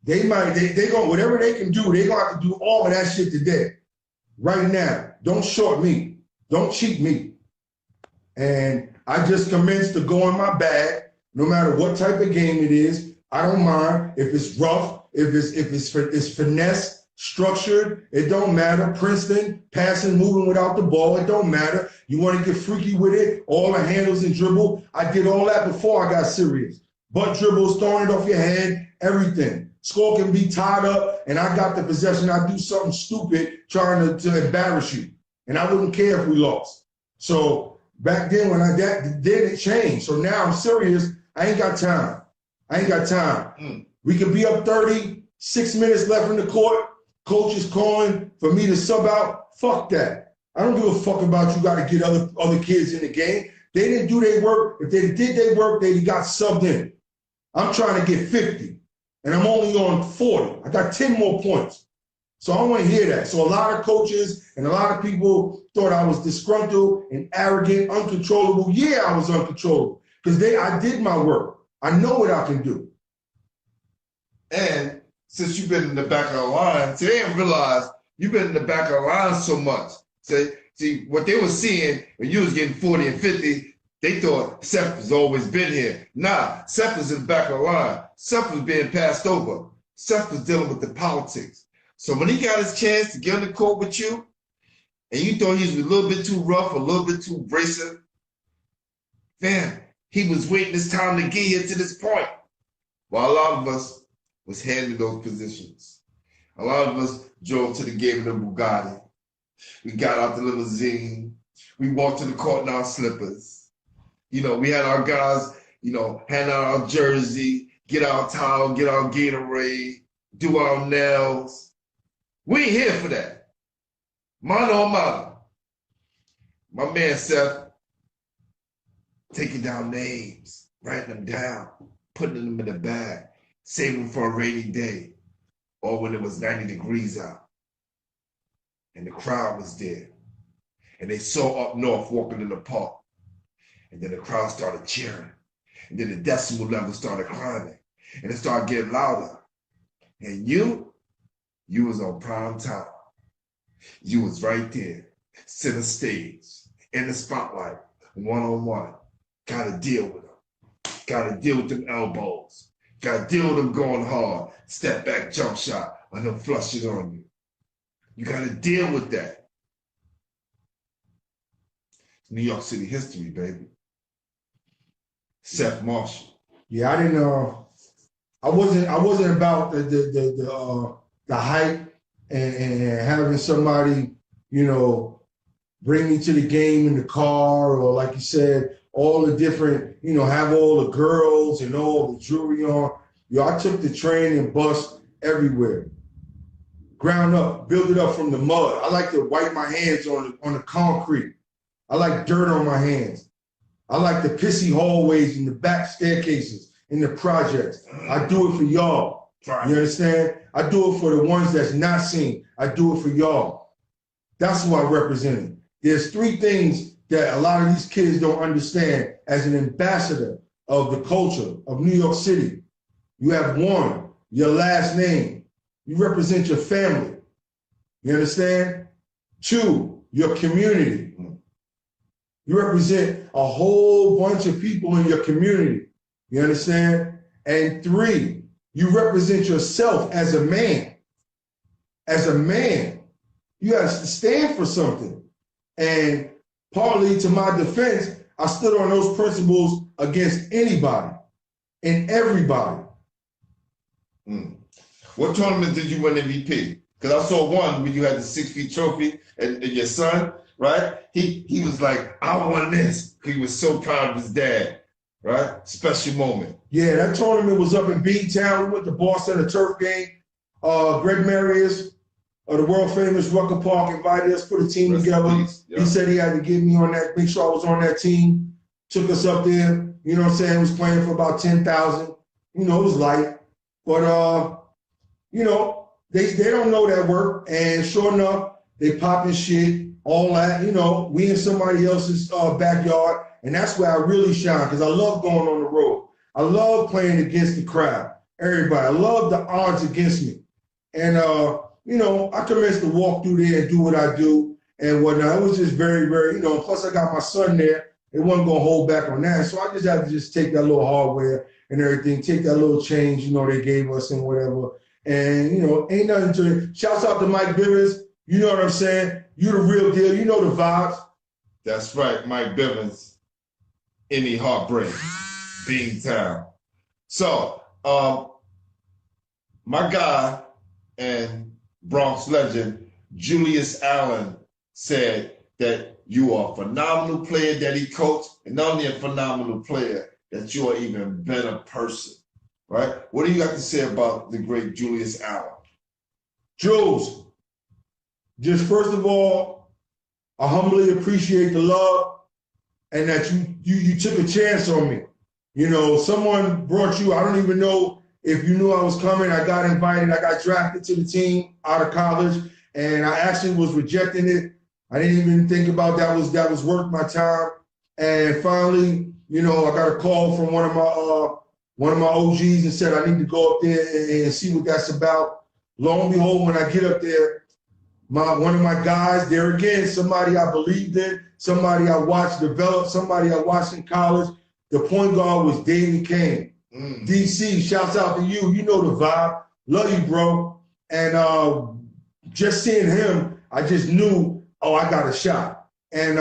they go, whatever they can do, they gonna have to do all of that shit today. Right now. Don't short me. Don't cheat me. And I just commenced to go in my bag, no matter what type of game it is. I don't mind if it's rough, if it's finesse, structured, it don't matter. Princeton, passing, moving without the ball, it don't matter. You want to get freaky with it, all the handles and dribble. I did all that before I got serious. Butt dribbles, throwing it off your head, everything. Score can be tied up, and I got the possession. I do something stupid trying to embarrass you, and I wouldn't care if we lost. So back then, when then it changed. So now I'm serious. I ain't got time. We could be up 30, 6 minutes left in the court. Coach is calling for me to sub out. Fuck that. I don't give a fuck about you got to get other kids in the game. They didn't do their work. If they did their work, they got subbed in. I'm trying to get 50, and I'm only on 40. I got 10 more points. So I don't want to hear that. So a lot of coaches and a lot of people thought I was disgruntled and arrogant, uncontrollable. Yeah, I was uncontrollable because I did my work. I know what I can do. And since you've been in the back of the line, see, they didn't realize you've been in the back of the line so much. See, what they were seeing when you was getting 40 and 50, they thought Seth has always been here. Nah, Seth was in the back of the line. Seth was being passed over. Seth was dealing with the politics. So when he got his chance to get on the court with you, and you thought he was a little bit too rough, a little bit too abrasive, man, he was waiting his time to get here to this point. While a lot of us was handed those positions. A lot of us drove to the game in the Bugatti. We got out the limousine. We walked to the court in our slippers. You know, we had our guys, you know, hand out our jersey, get our towel, get our Gatorade, do our nails. We ain't here for that. Mano a mano. My man Seth, taking down names, writing them down, putting them in the bag, saving them for a rainy day, or when it was 90 degrees out. And the crowd was there. And they saw up north walking in the park. And then the crowd started cheering. And then the decimal level started climbing. And it started getting louder. And you was on prime time. You was right there, center stage, in the spotlight, one-on-one. Gotta deal with them. Gotta deal with them elbows. Gotta deal with them going hard. Step back, jump shot, or them flush it on you. You gotta deal with that. It's New York City history, baby. Seth Marshall. Yeah, I wasn't about the hype and having somebody, you know, bring me to the game in the car, or like you said, all the different, you know, have all the girls and all the jewelry on. Yo, I took the train and bus everywhere. Ground up, build it up from the mud. I like to wipe my hands on the concrete. I like dirt on my hands. I like the pissy hallways and the back staircases in the projects. I do it for y'all. You understand? I do it for the ones that's not seen. I do it for y'all. That's who I represent. There's three things that a lot of these kids don't understand as an ambassador of the culture of New York City. You have one, your last name. You represent your family. You understand? Two, your community. You represent a whole bunch of people in your community. You understand? And three, you represent yourself as a man. As a man, you got to stand for something. And partly to my defense, I stood on those principles against anybody and everybody. What tournament did you win MVP? Because I saw one where you had the 6-feet trophy and your son, right? He was like, I won this. He was so proud of his dad, right? Special moment. Yeah, that tournament was up in B-Town. We went to Boston, a turf game. Greg Marius of the world famous Rucker Park invited us, put a team together. Yeah. He said he had to get me on that, make sure I was on that team. Took us up there, you know what I'm saying? Was playing for about 10,000. You know, it was light. But, you know, they don't know that work. And sure enough, they popping shit, all that. You know, we in somebody else's backyard, and that's where I really shine because I love going on the road. I love playing against the crowd, everybody. I love the odds against me. And, you know, I commenced to walk through there and do what I do and whatnot. It was just very, very, you know, plus I got my son there. It wasn't going to hold back on that. So I just had to just take that little hardware and everything, take that little change, you know, they gave us and whatever. And, you know, ain't nothing to it. Shouts out to Mike Bivens. You know what I'm saying? You the real deal. You know the vibes. That's right, Mike Bivens. Any heartbreak, Beantown. So, my guy and Bronx legend, Julius Allen, said that you are a phenomenal player that he coached, and not only a phenomenal player, that you are even a better person, right? What do you got to say about the great Julius Allen? Jules, just first of all, I humbly appreciate the love and that you took a chance on me. You know, someone brought you, I don't even know if you knew I was coming. I got invited, I got drafted to the team out of college, and I actually was rejecting it. I didn't even think about that was worth my time. And finally, you know, I got a call from one of my OGs and said I need to go up there and see what that's about. Lo and behold, when I get up there, one of my guys, there again, somebody I believed in, somebody I watched develop, somebody I watched in college. The point guard was David Kane. DC, shouts out to you. You know the vibe. Love you, bro. And just seeing him, I just knew, oh, I got a shot. And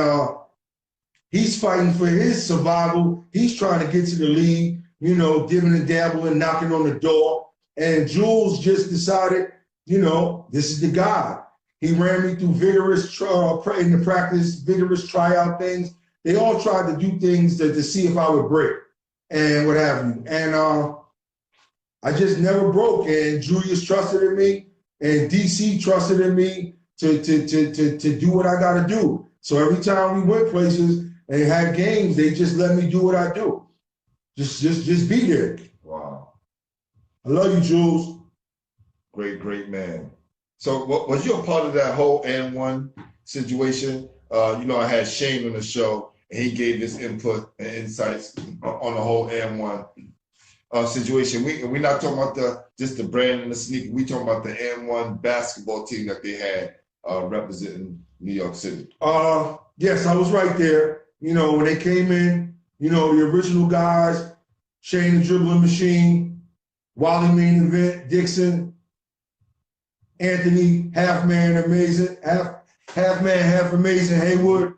he's fighting for his survival. He's trying to get to the league, you know, dibbing and dabbling, knocking on the door. And Jules just decided, you know, this is the guy. He ran me through vigorous in the practice, vigorous tryout things. They all tried to do things to see if I would break and what have you. And I just never broke. And Julius trusted in me, and DC trusted in me to do what I got to do. So every time we went places and had games, they just let me do what I do. Just be there. Wow. I love you, Jules. Great man. So was you a part of that whole N1 situation? You know, I had Shane on the show, and he gave his input and insights on the whole N1 situation. We're not talking about just the brand and the sneaker. We're talking about the N1 basketball team that they had representing New York City. Yes, I was right there. You know, when they came in, you know, the original guys, Shane the Dribbling Machine, Wally Main Event, Dixon, Anthony, half man amazing, half man, half amazing, Haywood.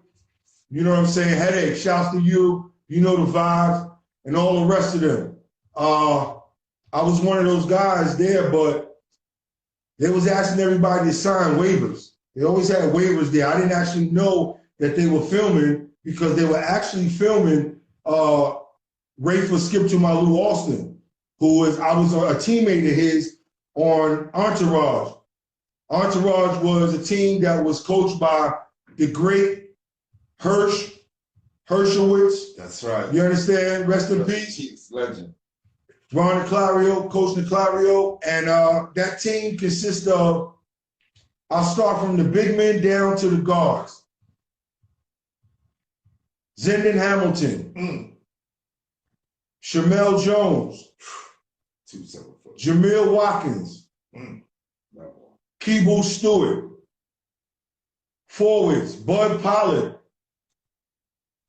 You know what I'm saying? Headache, shouts to you. You know the vibes and all the rest of them. I was one of those guys there, but they was asking everybody to sign waivers. They always had waivers there. I didn't actually know that they were filming because they were actually filming Rafer Skip to my Lou Austin, I was a teammate of his on Entourage. Entourage was a team that was coached by the great Herschowitz. That's right. You understand? Rest in peace. Chiefs, legend. Ron Niclario, Coach Niclario. And that team consists of, I'll start from the big men down to the guards. Zendon Hamilton. Shamel Jones. 2 7 foot. Jamil Watkins. Keeble Stewart. Forwards, Bud Pollard.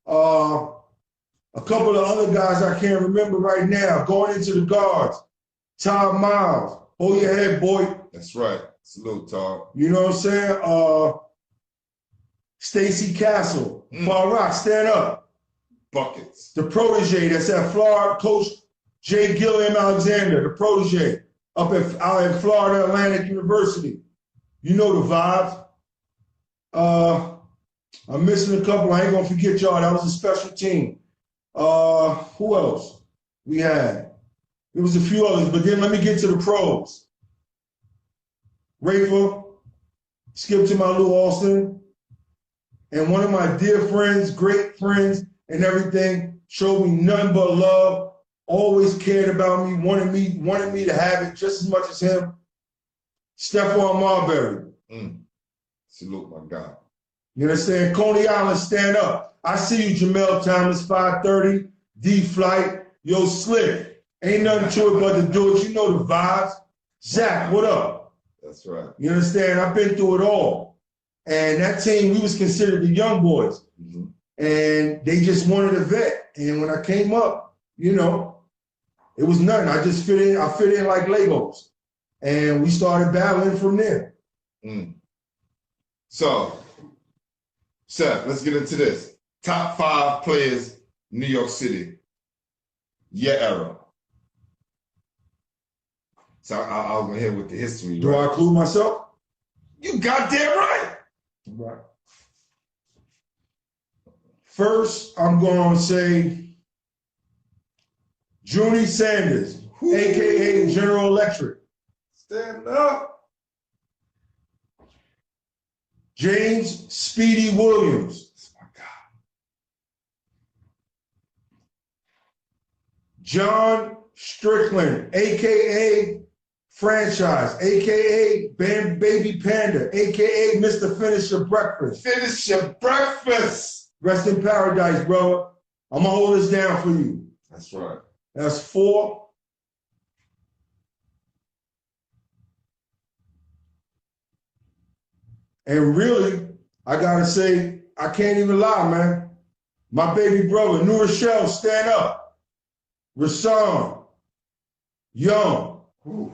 A couple of other guys I can't remember right now. Going into the guards, Todd Miles. Hold your head, boy. That's right. Salute, Todd. You know what I'm saying? Stacy Castle. Paul Rock, stand up. Buckets. The protege that's at Florida, Coach J. Gilliam Alexander, the protege out at Florida Atlantic University. You know the vibes. I'm missing a couple. I ain't gonna forget y'all. That was a special team. Who else we had? There was a few others, but then let me get to the pros. Rafer, Skip to my Lou Austin, and one of my dear friends, great friends, and everything, showed me nothing but love. Always cared about me, wanted me to have it just as much as him. Stephon Marbury. Salute, my guy. You understand? Coney Island, stand up. I see you, Jamel Thomas, 530, D-Flight. Yo, Slick. Ain't nothing to it but to do it. You know the vibes. Zach, what up? That's right. You understand? I've been through it all. And that team, we was considered the young boys. And they just wanted a vet. And when I came up, you know, it was nothing. I just fit in. I fit in like Legos. And we started battling from there. So, Seth, let's get into this. Top 5 players, New York City. Your era. So I'll go ahead with the history. Do I include myself? You goddamn right. Right. First, I'm going to say Junie Sanders, a.k.a. General Electric. Stand up. James Speedy Williams. That's my God. John Strickland, a.k.a. Franchise, a.k.a. Baby Panda, a.k.a. Mr. Finish Your Breakfast. Finish your breakfast. Rest in paradise, brother. I'm going to hold this down for you. That's right. That's 4. And really, I got to say, I can't even lie, man. My baby brother, New Rochelle, stand up. Rasan Young,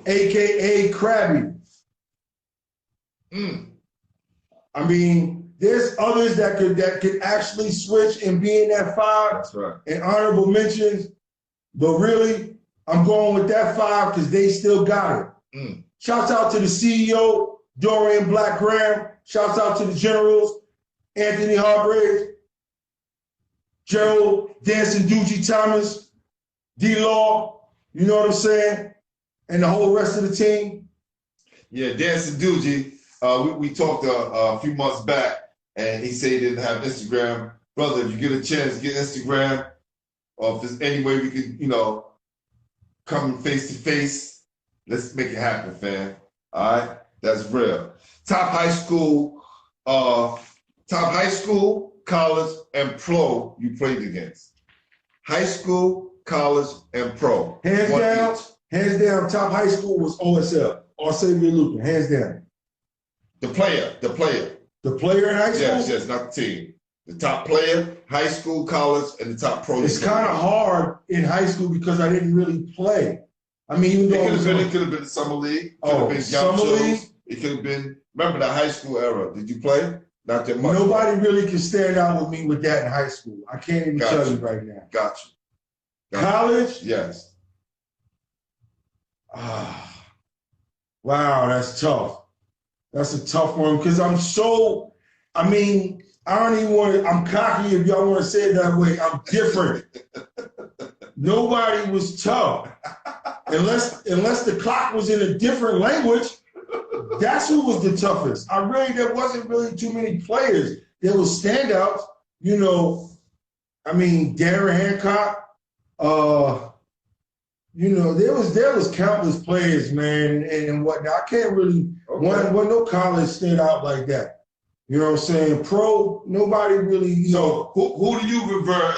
a.k.a. Krabby. I mean, there's others that could actually switch and be in that 5. That's right. And honorable mentions. But really, I'm going with that 5 because they still got it. Shouts out to the CEO, Dorian Black Graham. Shouts out to the generals, Anthony Hargrave, Gerald Dancing Doogie Thomas, D-Law, you know what I'm saying? And the whole rest of the team. Yeah, Dancing Doogie, we talked a few months back, and he said he didn't have Instagram. Brother, if you get a chance, get Instagram. Or if there's any way we could, you know, come face to face, let's make it happen, fam. All right? That's real. Top high school, college, and pro you played against. High school, college, and pro. Hands down, top high school was OSL, Xavier Lucan, hands down. The player. The player in high school? Yes, not the team. The top player, high school, college, and the top pro. It's kind of hard in high school because I didn't really play. I mean, even though it could have been the summer league. Could have been summer league. It could have been. Remember the high school era? Did you play? Not that much. Nobody really can stand out with me with that in high school. I can't even tell you right now. Got you. College? Yes. Wow, that's tough. That's a tough one because I'm cocky if y'all want to say it that way. I'm different. Nobody was tough. Unless the clock was in a different language, that's who was the toughest. There wasn't really too many players. There was standouts, you know. I mean, Darren Hancock, you know, there was countless players, man, and whatnot. I can't really one no college stand out like that. You know what I'm saying? Pro, nobody really. So who do you revere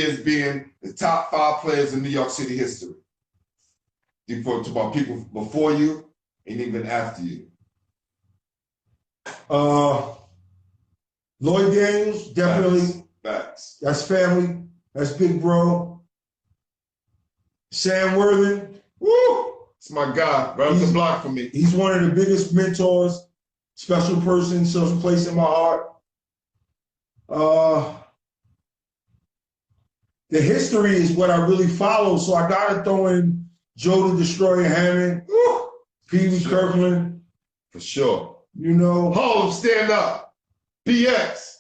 as being the top 5 players in New York City history? You talk about people before you and even after you. Lloyd Daniels, definitely. Facts. That's family. That's big bro. Sam Worthing. Woo! It's my guy. Right up the block for me. He's one of the biggest mentors. Special person, special place in my heart. The history is what I really follow, so I gotta throw in Joe the Destroyer Hammond, Pee Wee Kirkland. For sure. You know. Home, stand up. BX.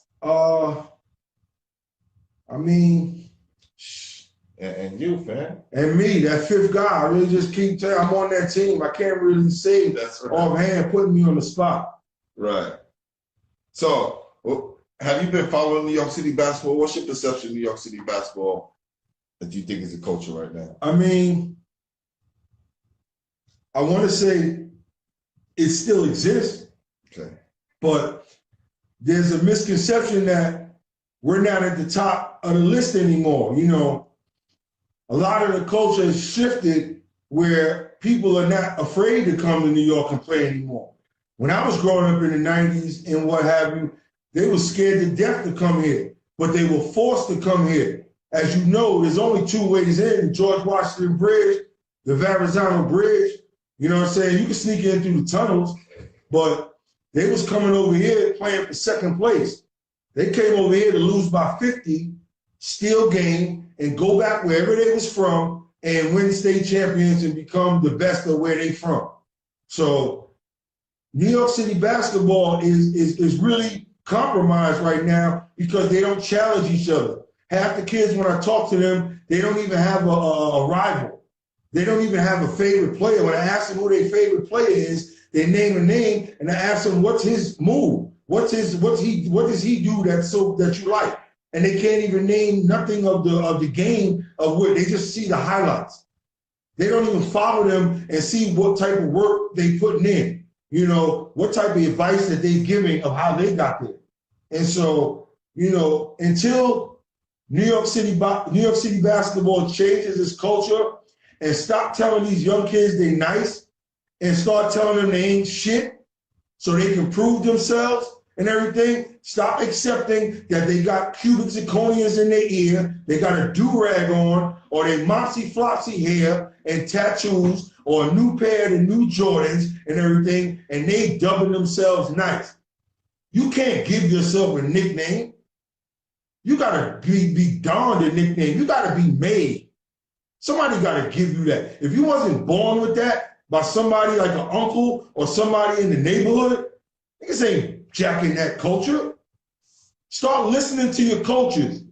I mean. And you, fam. And me, that 5th guy. I really just keep telling I'm on that team. I can't really say that's right. Offhand, putting me on the spot. Right. So, have you been following New York City basketball? What's your perception of New York City basketball that you think is a culture right now? I mean, I want to say it still exists. Okay. But there's a misconception that we're not at the top of the list anymore. You know, a lot of the culture has shifted where people are not afraid to come to New York and play anymore. When I was growing up in the 90s and what have you, they were scared to death to come here, but they were forced to come here. As you know, there's only two ways in: George Washington Bridge, the Verrazano Bridge. You know what I'm saying? You can sneak in through the tunnels, but they was coming over here playing for second place. They came over here to lose by 50, steal game, and go back wherever they was from and win state champions and become the best of where they from. So New York City basketball is really compromised right now because they don't challenge each other. Half the kids, when I talk to them, they don't even have a rival. They don't even have a favorite player. When I ask them who their favorite player is, they name a name, and I ask them, what's his move? What does he do that you like? And they can't even name nothing of the game of what they just see the highlights. They don't even follow them and see what type of work they putting in. You know, what type of advice that they giving of how they got there. And so, you know, until New York City basketball changes its culture and stop telling these young kids they nice and start telling them they ain't shit so they can prove themselves and everything, stop accepting that they got cubic zirconias in their ear, they got a do-rag on, or they mopsy-flopsy hair and tattoos, or a new pair of the new Jordans and everything, and they dubbing themselves nice. You can't give yourself a nickname. You gotta be donned a nickname. You gotta be made. Somebody gotta give you that. If you wasn't born with that by somebody like an uncle or somebody in the neighborhood, niggas ain't jacking that culture. Start listening to your coaches.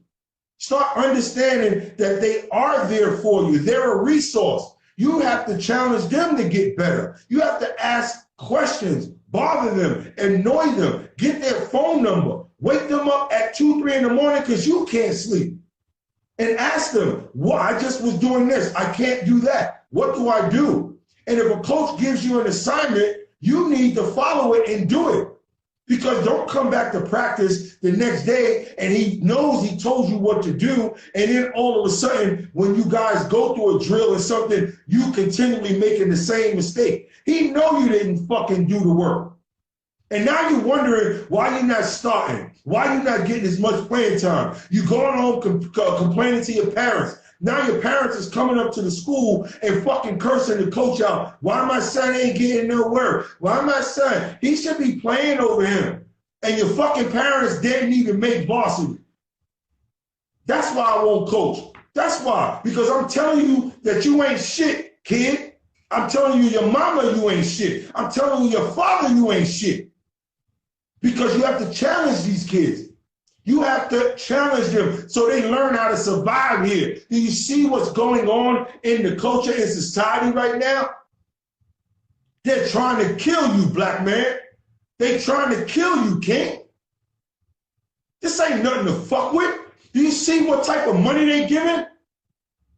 Start understanding that they are there for you. They're a resource. You have to challenge them to get better. You have to ask questions, bother them, annoy them, get their phone number, wake them up at 2, 3 in the morning because you can't sleep. And ask them, well, I just was doing this. I can't do that. What do I do? And if a coach gives you an assignment, you need to follow it and do it. Because don't come back to practice the next day and he knows he told you what to do, and then all of a sudden, when you guys go through a drill or something, you continually making the same mistake. He know you didn't fucking do the work. And now you're wondering why you're not starting, why you're not getting as much playing time. You're going home complaining to your parents. Now your parents is coming up to the school and fucking cursing the coach out. Why my son ain't getting no work? Why my son? He should be playing over him. And your fucking parents didn't even make varsity. That's why I won't coach. That's why. Because I'm telling you that you ain't shit, kid. I'm telling you your mama you ain't shit. I'm telling you your father you ain't shit. Because you have to challenge these kids. You have to challenge them so they learn how to survive here. Do you see what's going on in the culture and society right now? They're trying to kill you, black man. They're trying to kill you, king. This ain't nothing to fuck with. Do you see what type of money they giving?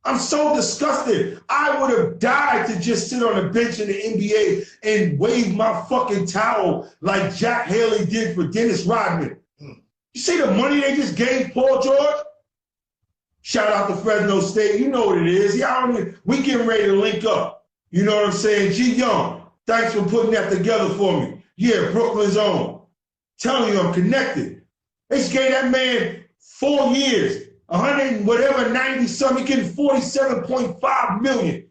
I'm so disgusted. I would have died to just sit on a bench in the NBA and wave my fucking towel like Jack Haley did for Dennis Rodman. You see the money they just gave Paul George? Shout out to Fresno State. You know what it is. We getting ready to link up. You know what I'm saying? G Young, thanks for putting that together for me. Yeah, Brooklyn's own. Telling you I'm connected. They just gave that man 4 years, 100 and whatever, 90 something, getting 47.5 million.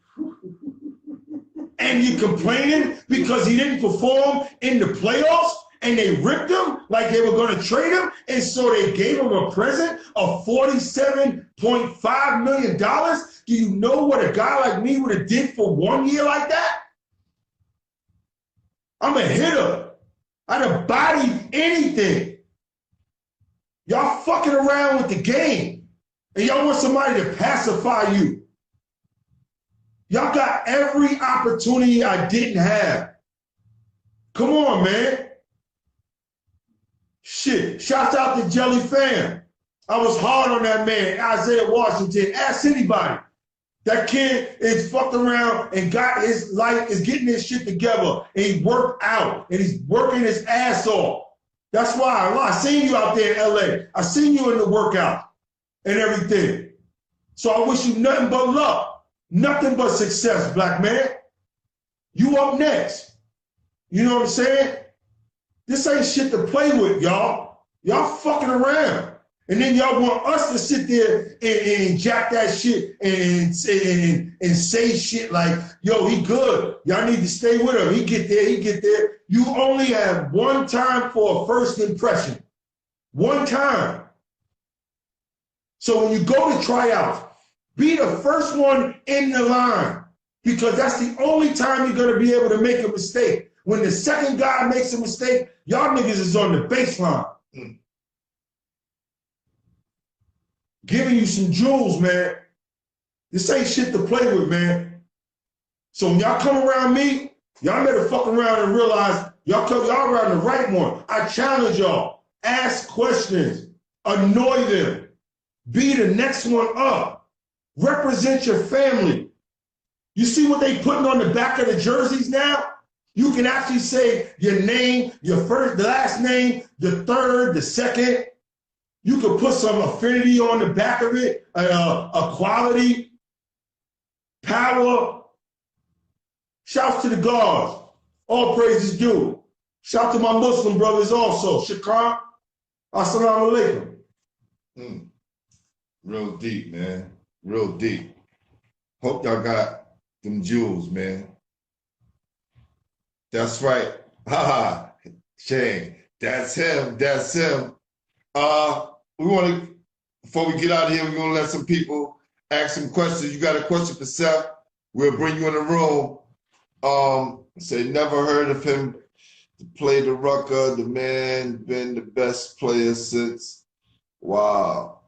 And you complaining because he didn't perform in the playoffs? And they ripped him like they were going to trade him, and so they gave him a present of $47.5 million? Do you know what a guy like me would have did for 1 year like that? I'm a hitter. I'd have bodied anything. Y'all fucking around with the game, and y'all want somebody to pacify you. Y'all got every opportunity I didn't have. Come on, man. Shit, shouts out to Jelly Fam. I was hard on that man, Isaiah Washington. Ask anybody. That kid is fucked around and got his life, is getting his shit together, and he worked out, and he's working his ass off. That's why I seen you out there in LA. I seen you in the workout and everything. So I wish you nothing but luck, nothing but success, black man. You up next. You know what I'm saying? This ain't shit to play with, y'all. Y'all fucking around. And then y'all want us to sit there and jack that shit and say shit like, yo, he good. Y'all need to stay with him. He get there, he get there. You only have one time for a first impression. One time. So when you go to tryouts, be the first one in the line, because that's the only time you're gonna be able to make a mistake. When the second guy makes a mistake, y'all niggas is on the baseline. Giving you some jewels, man. This ain't shit to play with, man. So when y'all come around me, y'all better fuck around and realize y'all around the right one. I challenge y'all. Ask questions. Annoy them. Be the next one up. Represent your family. You see what they putting on the back of the jerseys now? You can actually say your name, your first, the last name, the third, the second. You could put some affinity on the back of it, equality, power. Shouts to the gods. All praises due. Shout to my Muslim brothers also. Shukran. Assalamu alaikum. Real deep, man. Real deep. Hope y'all got them jewels, man. That's right. Haha. Shane. That's him. That's him. We want to, before we get out of here, we're going to let some people ask some questions. You got a question for Seth? We'll bring you in the room. Say, never heard of him to play the rucker. The man been the best player since. Wow.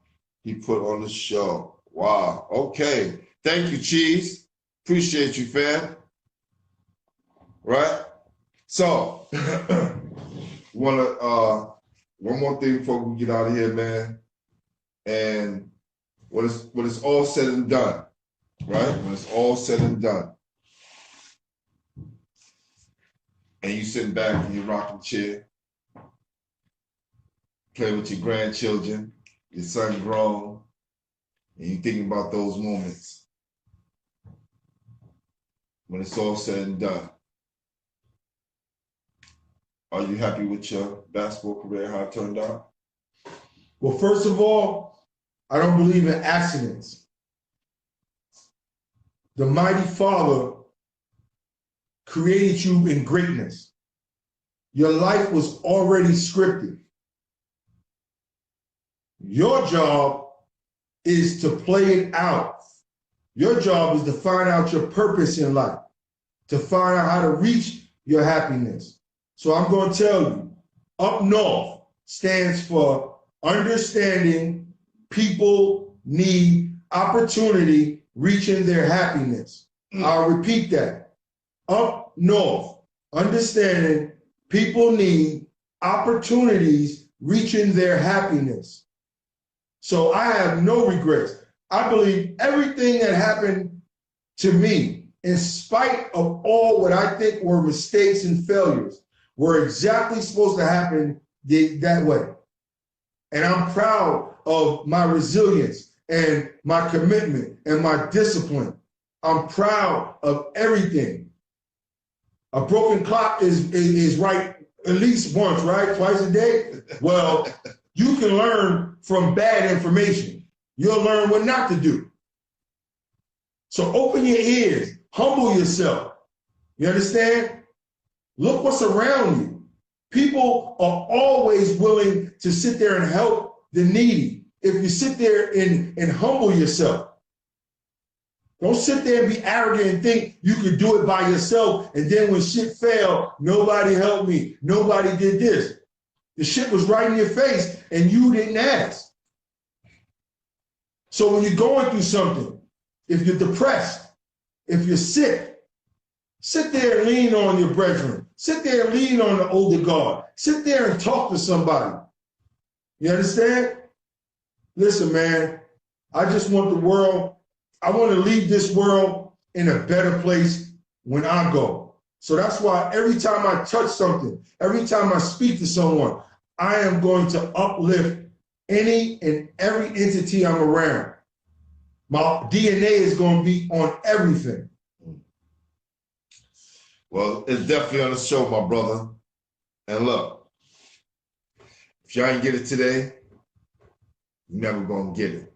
He put on the show. Wow. Okay. Thank you, Cheese. Appreciate you, fam. Right? So, want to, one more thing before we get out of here, man. And when it's all said and done, right? When it's all said and done, and you sitting back in your rocking chair, playing with your grandchildren, your son grown, and you thinking about those moments. When it's all said and done, are you happy with your basketball career, how it turned out? Well, first of all, I don't believe in accidents. The mighty Father created you in greatness. Your life was already scripted. Your job is to play it out. Your job is to find out your purpose in life, to find out how to reach your happiness. So I'm going to tell you, Up North stands for understanding people need opportunity reaching their happiness. I'll repeat that. Up North, understanding people need opportunities reaching their happiness. So I have no regrets. I believe everything that happened to me, in spite of all what I think were mistakes and failures, were exactly supposed to happen that way. And I'm proud of my resilience and my commitment and my discipline. I'm proud of everything. A broken clock is right at least once, right? Twice a day? Well, you can learn from bad information. You'll learn what not to do. So open your ears, humble yourself. You understand? Look what's around you. People are always willing to sit there and help the needy. If you sit there and humble yourself. Don't sit there and be arrogant and think you could do it by yourself, and then when shit failed, nobody helped me, nobody did this. The shit was right in your face and you didn't ask. So when you're going through something, if you're depressed, if you're sick, sit there and lean on your brethren. Sit there and lean on the older guard. Sit there and talk to somebody. You understand? Listen, man, I just want the world I want to leave this world in a better place when I go. So that's why every time I touch something, every time I speak to someone, I am going to uplift any and every entity I'm around. My DNA is going to be on everything. Well, it's definitely on the show, my brother. And look, if y'all ain't get it today, you're never gonna get it.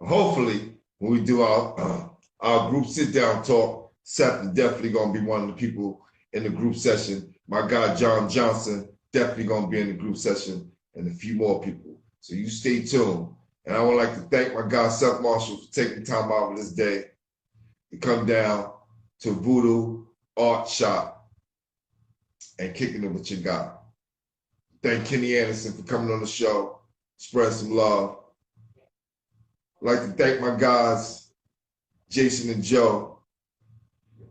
Hopefully, when we do our group sit-down talk, Seth is definitely gonna be one of the people in the group session. My guy, John Johnson, definitely gonna be in the group session, and a few more people. So you stay tuned. And I would like to thank my guy, Seth Marshall, for taking time out of this day to come down to Voodoo Art Shop and kicking it with your guy. Thank Kenny Anderson for coming on the show, spread some love. I'd like to thank my guys, Jason and Joe,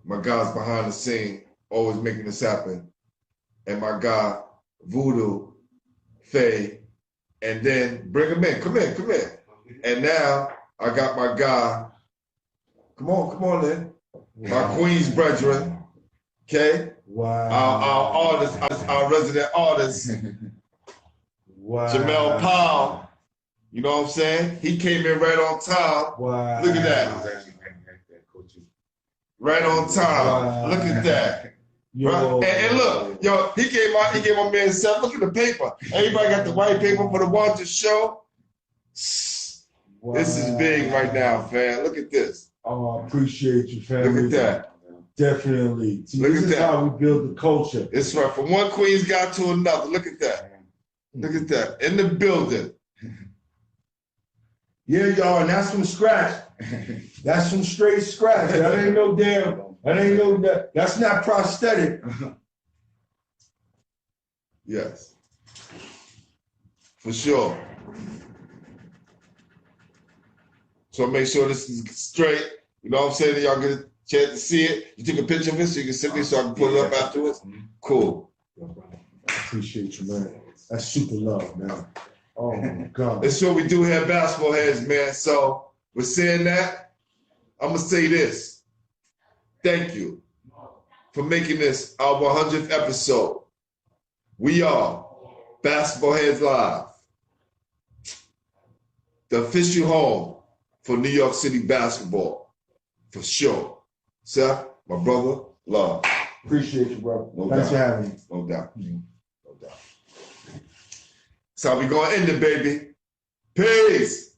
my guys behind the scene, always making this happen, and my guy, Voodoo, Faye, and then bring him in. Come in. And now I got my guy, come on in, my Queens brethren, okay? Wow. Our artist, our resident artist, Wow. Jamel Powell. You know what I'm saying? He came in right on time. Wow. Look at that. Right on time. Wow. Look at that. Yo. Right? And look, yo, he gave my man Seth. Look at the paper. Everybody got the white paper for the Wanted show. Wow. This is big right now, fam. Look at this. Oh, I appreciate you, family. Look at that. Definitely. See, Look this at is that. how we build the culture. It's right. From one Queens guy to another. Look at that. Look at that. In the building. Yeah, y'all, and that's from scratch. That's from straight scratch. That ain't no damn. That's not prosthetic. Yes. For sure. So make sure this is straight. You know what I'm saying? Y'all get a chance to see it. You took a picture of it so you can send me so I can put it up afterwards? Cool. I appreciate you, man. That's super love, man. Oh my God. That's what we do here at Basketball Heads, man. So with saying that, I'm gonna say this. Thank you for making this our 100th episode. We are Basketball Heads Live, the official home for New York City basketball, for sure. Seth, my brother, love. Appreciate you, bro. No Thanks doubt. for having me. No doubt. No doubt. That's how we gonna end it, baby. Peace.